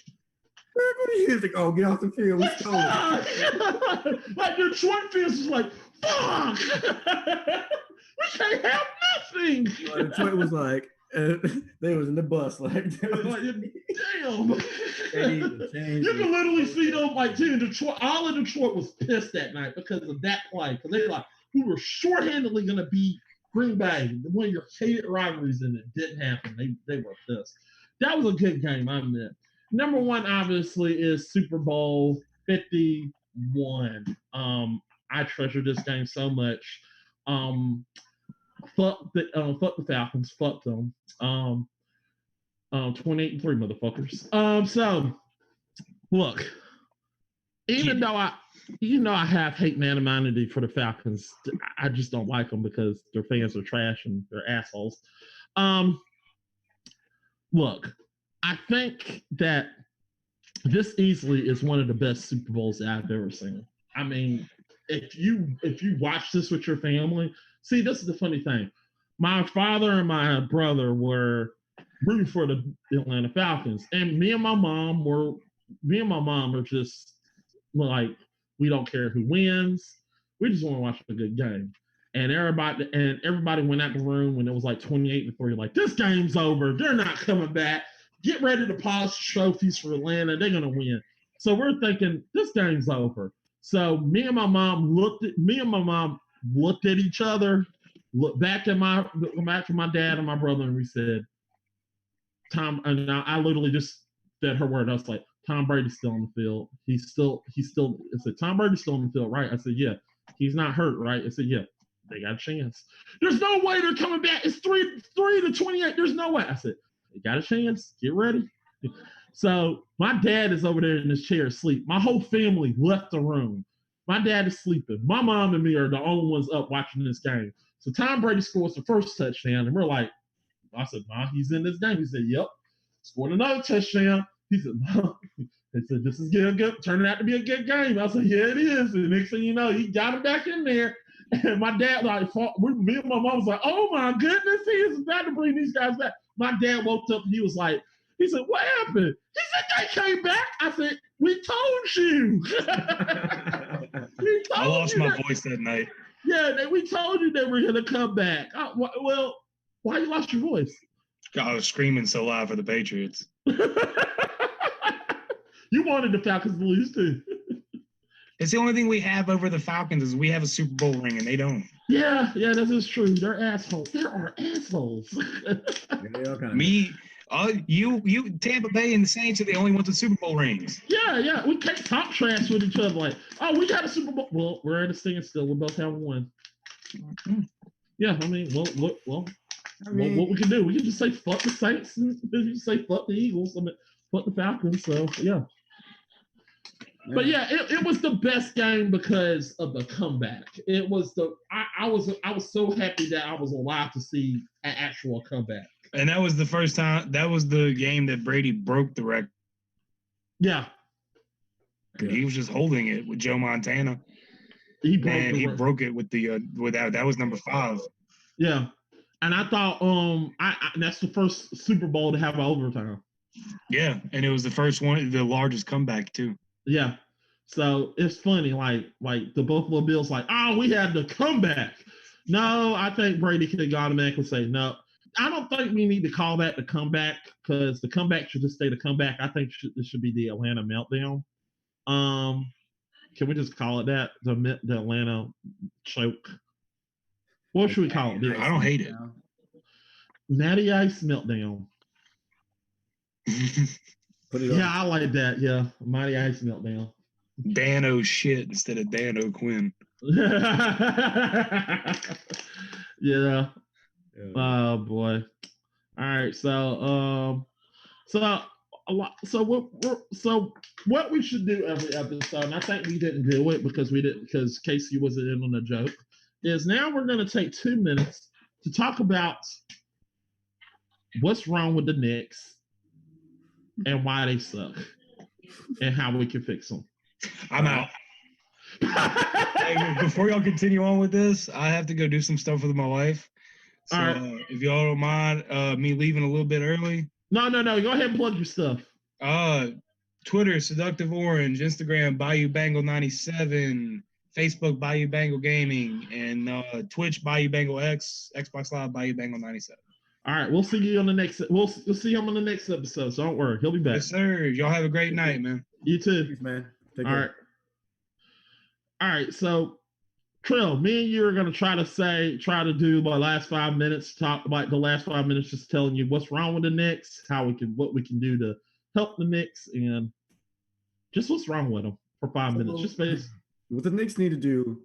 He was like, oh, get off the field. We stole it. Like, Detroit fans was like, fuck. We can't have nothing. Detroit was like, they was in the bus like, damn. You can literally see them like in Detroit. All of Detroit was pissed that night because of that play. Because they were like, we were shorthandedly going to beat Green Bay, one of your hated rivalries, and it didn't happen. They were pissed. That was a good game, I admit. Number one, obviously, is Super Bowl 51. I treasure this game so much. Fuck the Falcons. Fuck them. 28-3, motherfuckers. So look, even though I have hate and animosity for the Falcons, I just don't like them because their fans are trash and they're assholes. Look, I think that this easily is one of the best Super Bowls I've ever seen. I mean, if you watch this with your family, see, this is the funny thing. My father and my brother were rooting for the Atlanta Falcons, and me and my mom are just like, we don't care who wins. We just want to watch a good game. And everybody went out the room when it was like 28-3. Like, this game's over. They're not coming back. Get ready to polish trophies for Atlanta. They're gonna win. So we're thinking this game's over. So me and my mom looked at each other, looked back at my dad and my brother, and we said, Tom, and I literally just said her word. I was like, Tom Brady's still on the field. He's still, I said, Tom Brady's still on the field, right? I said, yeah. He's not hurt, right? I said, yeah. They got a chance. There's no way they're coming back. It's 3-28. There's no way. I said, they got a chance. Get ready. So my dad is over there in his chair asleep. My whole family left the room. My dad is sleeping. My mom and me are the only ones up watching this game. So Tom Brady scores the first touchdown, and we're like, I said, Ma, he's in this game. He said, yep. Scored another touchdown. He said, Mom, they said, this is turning out to be a good game. I said, yeah, it is. And the next thing you know, he got him back in there. And my dad, me and my mom was like, oh my goodness, he is about to bring these guys back. My dad woke up and he said, what happened? He said, they came back. I said, we told you. I lost my voice that night. Yeah, we told you they were going to come back. Well, why you lost your voice? I was screaming so loud for the Patriots. You wanted the Falcons to lose too. It's the only thing we have over the Falcons is we have a Super Bowl ring and they don't. Yeah, this is true. They're assholes. There are assholes. You, Tampa Bay and the Saints are the only ones with Super Bowl rings. Yeah. We can't talk trash with each other like, oh, we got a Super Bowl. Well, we're in a standstill. We both have one. Mm-hmm. Yeah, I mean, what we can do? We can just say fuck the Saints and just say fuck the Eagles. I mean, fuck the Falcons. So yeah. But yeah, it was the best game because of the comeback. It was I was so happy that I was alive to see an actual comeback. And that was the first time. That was the game that Brady broke the record. Yeah. He was just holding it with Joe Montana. He broke it with the that was number 5. Yeah, and I thought that's the first Super Bowl to have an overtime. Yeah, and it was the first one, the largest comeback too. Yeah, so it's funny, like the Buffalo Bills, like, oh, we had the comeback. No, I think Brady could automatically say no. I don't think we need to call that the comeback because the comeback should just stay the comeback. I think it should be the Atlanta meltdown. Can we just call it that? The Atlanta choke. What should we call it? I don't hate it. Natty Ice meltdown. Yeah, I like that. Yeah, Mighty Ice meltdown. Dan O'Shit instead of Dan O'Quinn. Yeah. Oh boy. All right. So a lot. So what we should do every episode, and I think we didn't do it because Casey wasn't in on the joke, is now we're going to take 2 minutes to talk about what's wrong with the Knicks and why they suck and how we can fix them. I'm out. Hey, before y'all continue on with this, I have to go do some stuff with my wife. So all right. If y'all don't mind me leaving a little bit early. No. Go ahead and plug your stuff. Twitter, Seductive Orange, Instagram, Bayou Bangle 97, Facebook, Bayou Bangle Gaming, and Twitch, Bayou Bangle X, Xbox Live, Bayou Bangle 97. All right, we'll see you on the next. We'll see him on the next episode. So don't worry, he'll be back. Yes, sir. Y'all have a great night, man. You too. Thanks, man. Take care. All right. So, Trill, me and you are gonna try to do my last 5 minutes. Talk about the last 5 minutes, just telling you what's wrong with the Knicks, what we can do to help the Knicks, and just what's wrong with them for 5 minutes. Just basically. What the Knicks need to do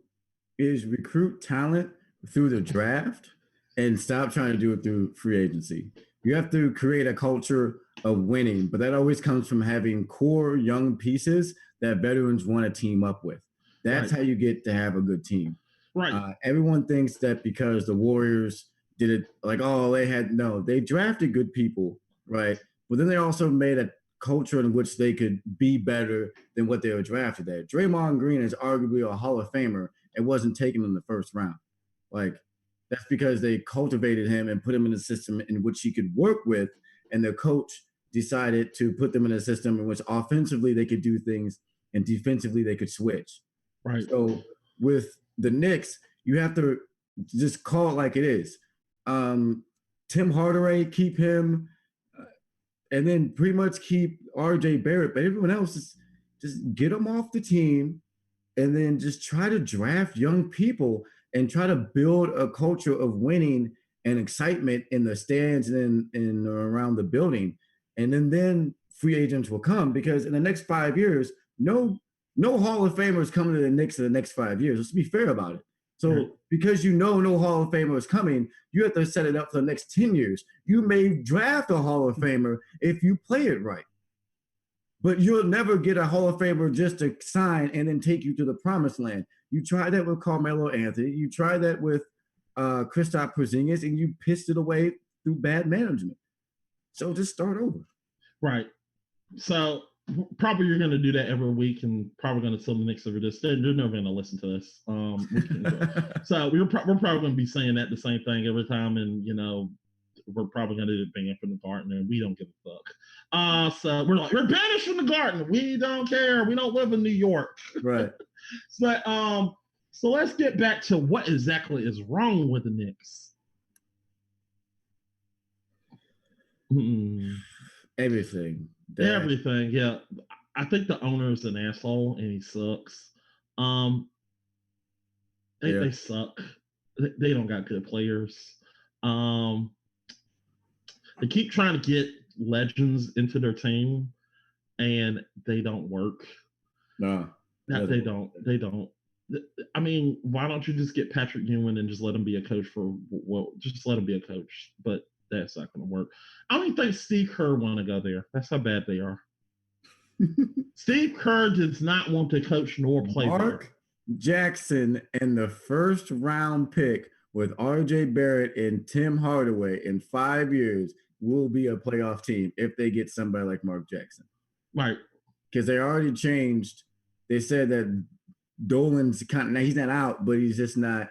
is recruit talent through the draft and stop trying to do it through free agency. You have to create a culture of winning, but that always comes from having core young pieces that veterans want to team up with. That's how you get to have a good team. Right. Everyone thinks that because the Warriors did it like, they drafted good people, right? But then they also made a culture in which they could be better than what they were drafted at. Draymond Green is arguably a Hall of Famer and wasn't taken in the first round. Like, that's because they cultivated him and put him in a system in which he could work with, and the coach decided to put them in a system in which offensively they could do things and defensively they could switch. Right. So with the Knicks, you have to just call it like it is. Tim Hardaway, keep him, and then pretty much keep RJ Barrett, but everyone else just get them off the team, and then just try to draft young people and try to build a culture of winning and excitement in the stands and in around the building. And then free agents will come, because in the next 5 years, no Hall of Famers coming to the Knicks in the next 5 years. Let's be fair about it. So because no Hall of Famer is coming, you have to set it up for the next 10 years. You may draft a Hall of Famer if you play it right, but you'll never get a Hall of Famer just to sign and then take you to the promised land. You tried that with Carmelo Anthony. You tried that with Kristaps Porzingis, and you pissed it away through bad management. So just start over. Right. So probably you're going to do that every week, and probably going to tell the Knicks over this. They're never going to listen to this. So we're probably going to be saying that the same thing every time, and we're probably going to ban from the Garden, and we don't give a fuck. So we're banished from the Garden. We don't care. We don't live in New York. Right. So let's get back to what exactly is wrong with the Knicks. Everything. Everything, yeah. I think the owner is an asshole and he sucks. They suck. They don't got good players. They keep trying to get legends into their team, and they don't work. No, they don't. I mean, why don't you just get Patrick Ewing and just let him be a coach just let him be a coach? But that's not going to work. I don't even think Steve Kerr want to go there. That's how bad they are. Steve Kerr does not want to coach nor play Mark Jackson and the first round pick with RJ Barrett and Tim Hardaway in 5 years will be a playoff team if they get somebody like Mark Jackson. Right. Because they already changed. They said that Dolan's he's not out, but he's not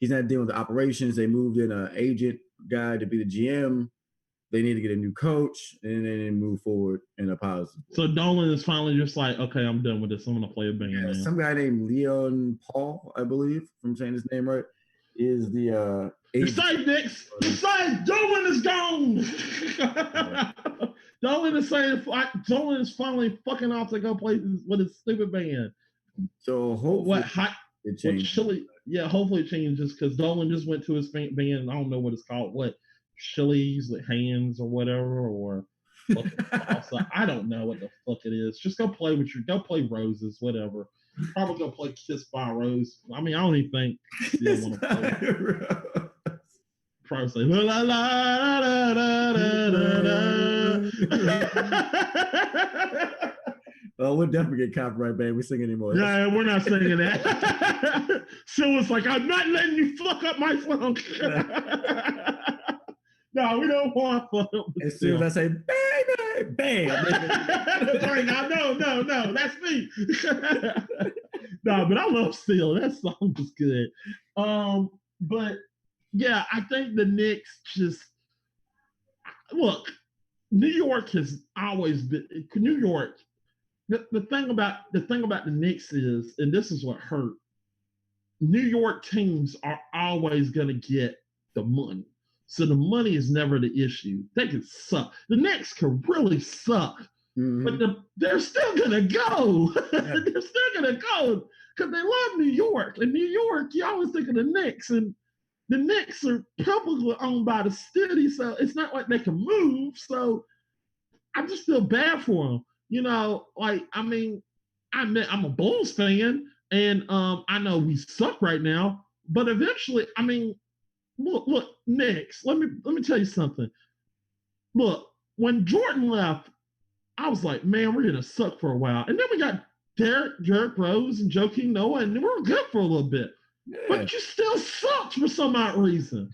dealing with the operations. They moved in an agent guy to be the GM. They need to get a new coach, and then move forward in a positive. So Dolan is finally just like, okay, I'm done with this. I'm going to play a band. Yeah, some guy named Leon Paul, I believe, if I'm saying his name right, is the agent. Decide, Knicks. Decide. Dolan is gone. Dolan is saying Dolan is finally fucking off to go play with his stupid band. So hopefully it changes. Hopefully it changes, because Dolan just went to his band. I don't know what it's called. What? Chili's with hands or whatever, or I don't know what the fuck it is. Just go play Roses, whatever. Probably go play Kiss by a Rose. I mean, I don't even think I want to play. Probably say la la la la la la la. Oh, we'll definitely get copyright, babe. We sing anymore. Yeah, we're not singing that. So it's like, I'm not letting you fuck up my song. No, we don't want fuck up. As soon as I say, baby, bam. Right now, no, that's me. No, but I love Still. That song was good. But yeah, I think the Knicks just look. New York has always been New York. The thing about the Knicks is, and this is what hurt. New York teams are always going to get the money, so the money is never the issue. They can suck. The Knicks can really suck, but they're still going to go. They're still going to go because they love New York. And New York, you always think of the Knicks, and the Knicks are publicly owned by the city, so it's not like they can move. So I just feel bad for them. You know, like, I mean, I'm a Bulls fan, and I know we suck right now, but eventually, I mean, look, Knicks, let me tell you something. Look, when Jordan left, I was like, man, we're gonna suck for a while. And then we got Derrick Rose and Joakim Noah, and we were good for a little bit. Yeah. But you still sucked for some odd reason.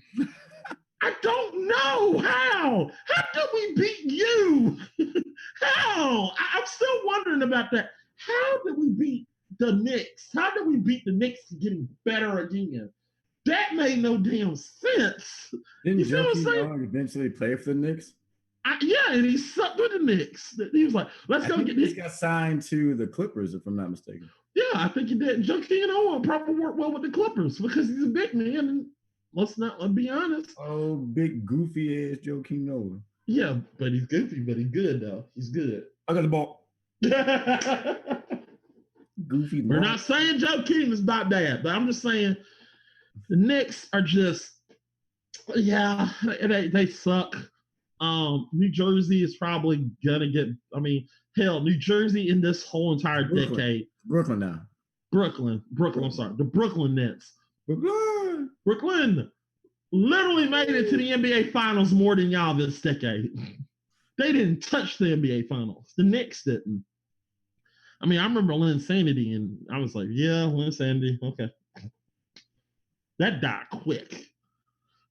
I don't know how. How did we beat you? How? I'm still wondering about that. How did we beat the Knicks? How did we beat the Knicks getting better again? That made no damn sense. Didn't Joakim eventually play for the Knicks? Yeah, and he sucked with the Knicks. He was like, let's go get this. He got signed to the Clippers, if I'm not mistaken. Yeah, I think he did. Joakim Noah probably worked well with the Clippers because he's a big man. And let's be honest. Oh, big goofy ass Joakim Noah. Yeah, but he's goofy, but he's good though. He's good. I got the ball. Goofy. We're not saying Joakim is not bad, but I'm just saying the Knicks are just, yeah, they suck. New Jersey is probably gonna get. I mean, hell, New Jersey in this whole entire decade. Brooklyn now. Brooklyn. I'm sorry, the Brooklyn Nets. Brooklyn literally made it to the NBA Finals more than y'all this decade. They didn't touch the NBA Finals. The Knicks didn't. I mean, I remember Linsanity, and I was like, yeah, Linsanity, okay. That died quick.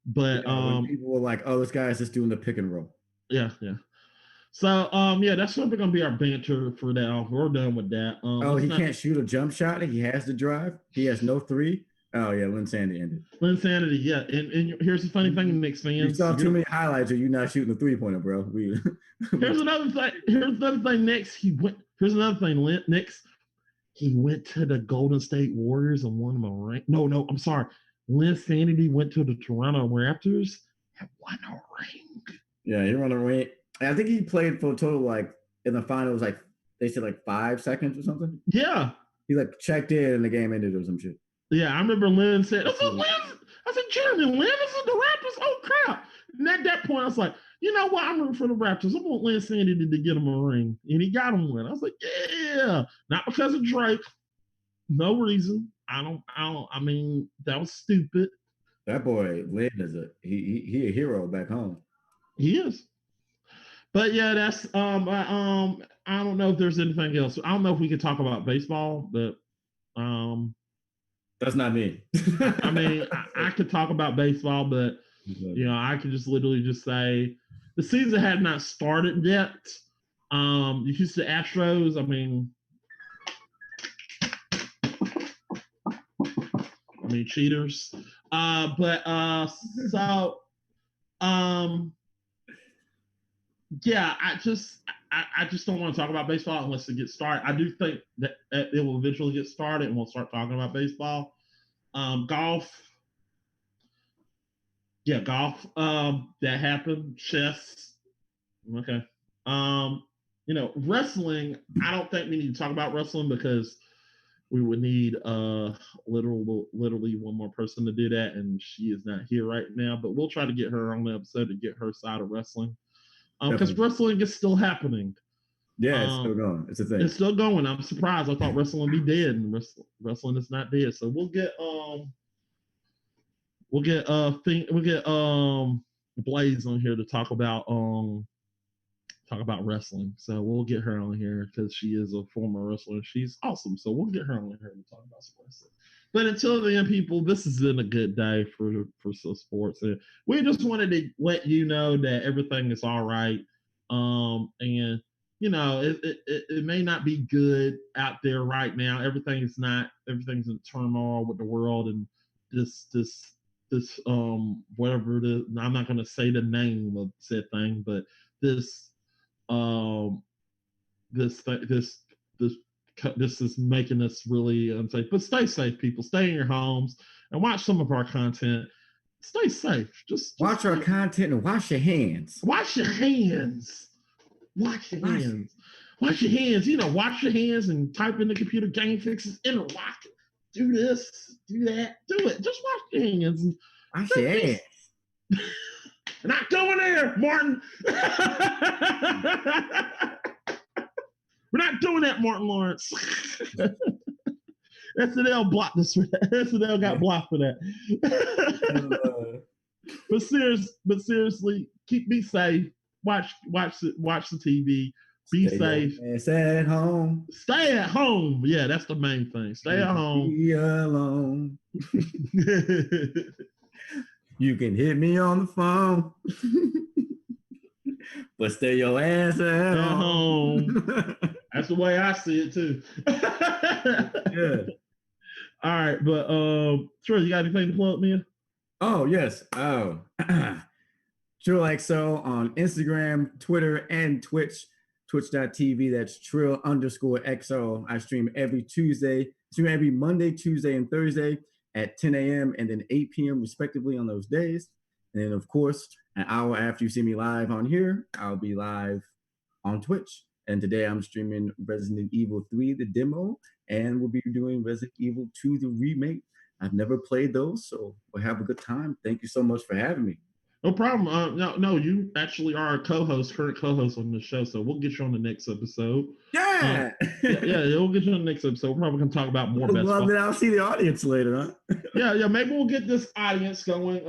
But when people were like, oh, this guy's just doing the pick and roll. Yeah. So yeah, that's probably gonna be our banter for now. We're done with that. He can't shoot a jump shot. He has to drive. He has no three. Oh yeah, Linsanity ended. Linsanity, yeah. And here's the funny thing, Knicks fans. You saw too many highlights of you not shooting the 3-pointer, bro. Here's another thing. Knicks. Here's another thing. Knicks. He went to the Golden State Warriors and won them a ring. No, I'm sorry. Linsanity went to the Toronto Raptors and won a ring. Yeah, he won a ring. I think he played for a total, like, in the finals, like, they said, like, 5 seconds or something. Yeah. He, like, checked in and the game ended or some shit. Yeah, I remember Lynn said, I said, Jeremy Lin, this is the Raptors? Oh, crap. And at that point, I was like, you know what? I'm rooting for the Raptors. I want Linsanity to get him a ring. And he got him one. I was like, yeah. Not because of Drake. No reason. I mean, that was stupid. That boy, Lynn, is he a hero back home. He is. But yeah, that's I don't know if there's anything else. I don't know if we could talk about baseball, but that's not me. I mean, I could talk about baseball, but you know, I could just literally just say the season had not started yet. You used to Astros. I mean, cheaters. Yeah, I just don't want to talk about baseball unless it gets started. I do think that it will eventually get started and we'll start talking about baseball. Golf. Yeah, golf. That happened. Chess. Okay. You know, wrestling, I don't think we need to talk about wrestling because we would need literally one more person to do that, and she is not here right now, but we'll try to get her on the episode to get her side of wrestling. Because wrestling is still happening. Yeah, it's still going. It's a thing. It's still going. I'm surprised. I thought wrestling would be dead, and wrestling is not dead. So we'll get Blaze on here to talk about talk about wrestling. So we'll get her on here because she is a former wrestler. She's awesome. So we'll get her on here to talk about some wrestling. But until then, people, this has been a good day for some sports. And we just wanted to let you know that everything is all right. And you know, it may not be good out there right now. Everything's in turmoil with the world and this whatever it is. I'm not going to say the name of said thing, but this this is making us really unsafe. But stay safe, people. Stay in your homes and watch some of our content. Stay safe. Just watch our content and wash your hands. Wash your hands. Wash your hands. Wash your hands. You know, wash your hands and type in the computer game fixes, interlock. Do this, do that, do it. Just wash your hands. Wash your hands. Not going there, Martin. We're not doing that, Martin Lawrence. SNL blocked us for that. SNL got blocked for that. But seriously, be safe. Watch the TV. Be safe. Stay at home. Stay at home. Yeah, that's the main thing. Stay at home. Be alone. You can hit me on the phone. But stay your ass at home. That's the way I see it too. Yeah. All right, but sure, you got anything to plug, Mia? Oh yes. Oh, TrillXO on Instagram, Twitter, and Twitch. Twitch.tv. That's Trill_XO. I stream every Monday, Tuesday, and Thursday at 10 a.m. and then 8 p.m. respectively on those days. And then, of course, an hour after you see me live on here, I'll be live on Twitch. And today I'm streaming Resident Evil 3, the demo, and we'll be doing Resident Evil 2, the remake. I've never played those, so we'll have a good time. Thank you so much for having me. No problem. No, you actually are a current co-host on the show, so we'll get you on the next episode. Yeah. We'll get you on the next episode. We're probably going to talk about more best Well, then I'll see the audience later, huh? Yeah, maybe we'll get this audience going.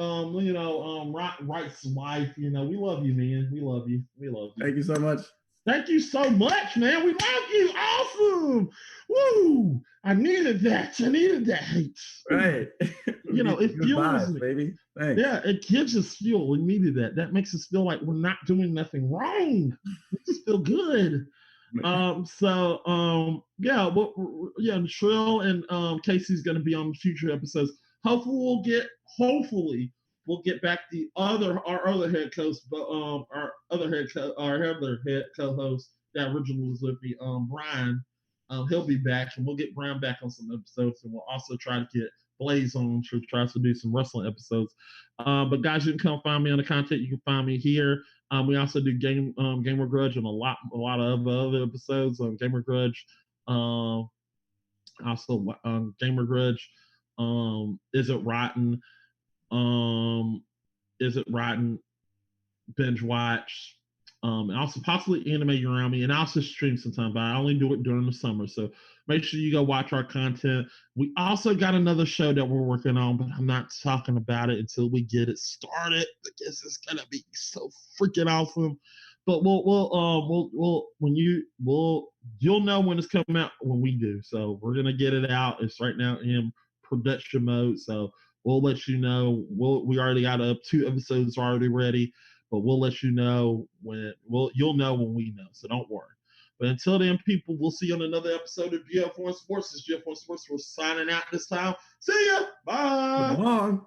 Rights Life, we love you, man. We love you. Thank you so much. Thank you so much, man. We love you. Awesome. Woo! I needed that. Right. It fuels me, baby. Thanks. Yeah, it gives us fuel. We needed that. That makes us feel like we're not doing nothing wrong. It makes us feel good. Trill and Casey's going to be on future episodes. Hopefully we'll get back our other head co-host, but our other head co-host that originally was with me, Brian. He'll be back, and we'll get Brian back on some episodes, and we'll also try to get Blaze on to try to do some wrestling episodes. But guys, you can come find me on the content. You can find me here. We also do Gamer Grudge and a lot of other episodes on Gamer Grudge. Gamer Grudge. Is It Rotten? Is It Rotten? Binge Watch. And also possibly Anime Around Me, and I also stream sometimes, but I only do it during the summer. So make sure you go watch our content. We also got another show that we're working on, but I'm not talking about it until we get it started because it's gonna be so freaking awesome. But you'll know when it's coming out when we do. So we're gonna get it out. It's right now in production mode, so we'll let you know. We already got 2 episodes already ready. But we'll let you know you'll know when we know, so don't worry. But until then, people, we'll see you on another episode of GF1 Sports. This is GF1 Sports. We're signing out this time. See ya. Bye. Come on.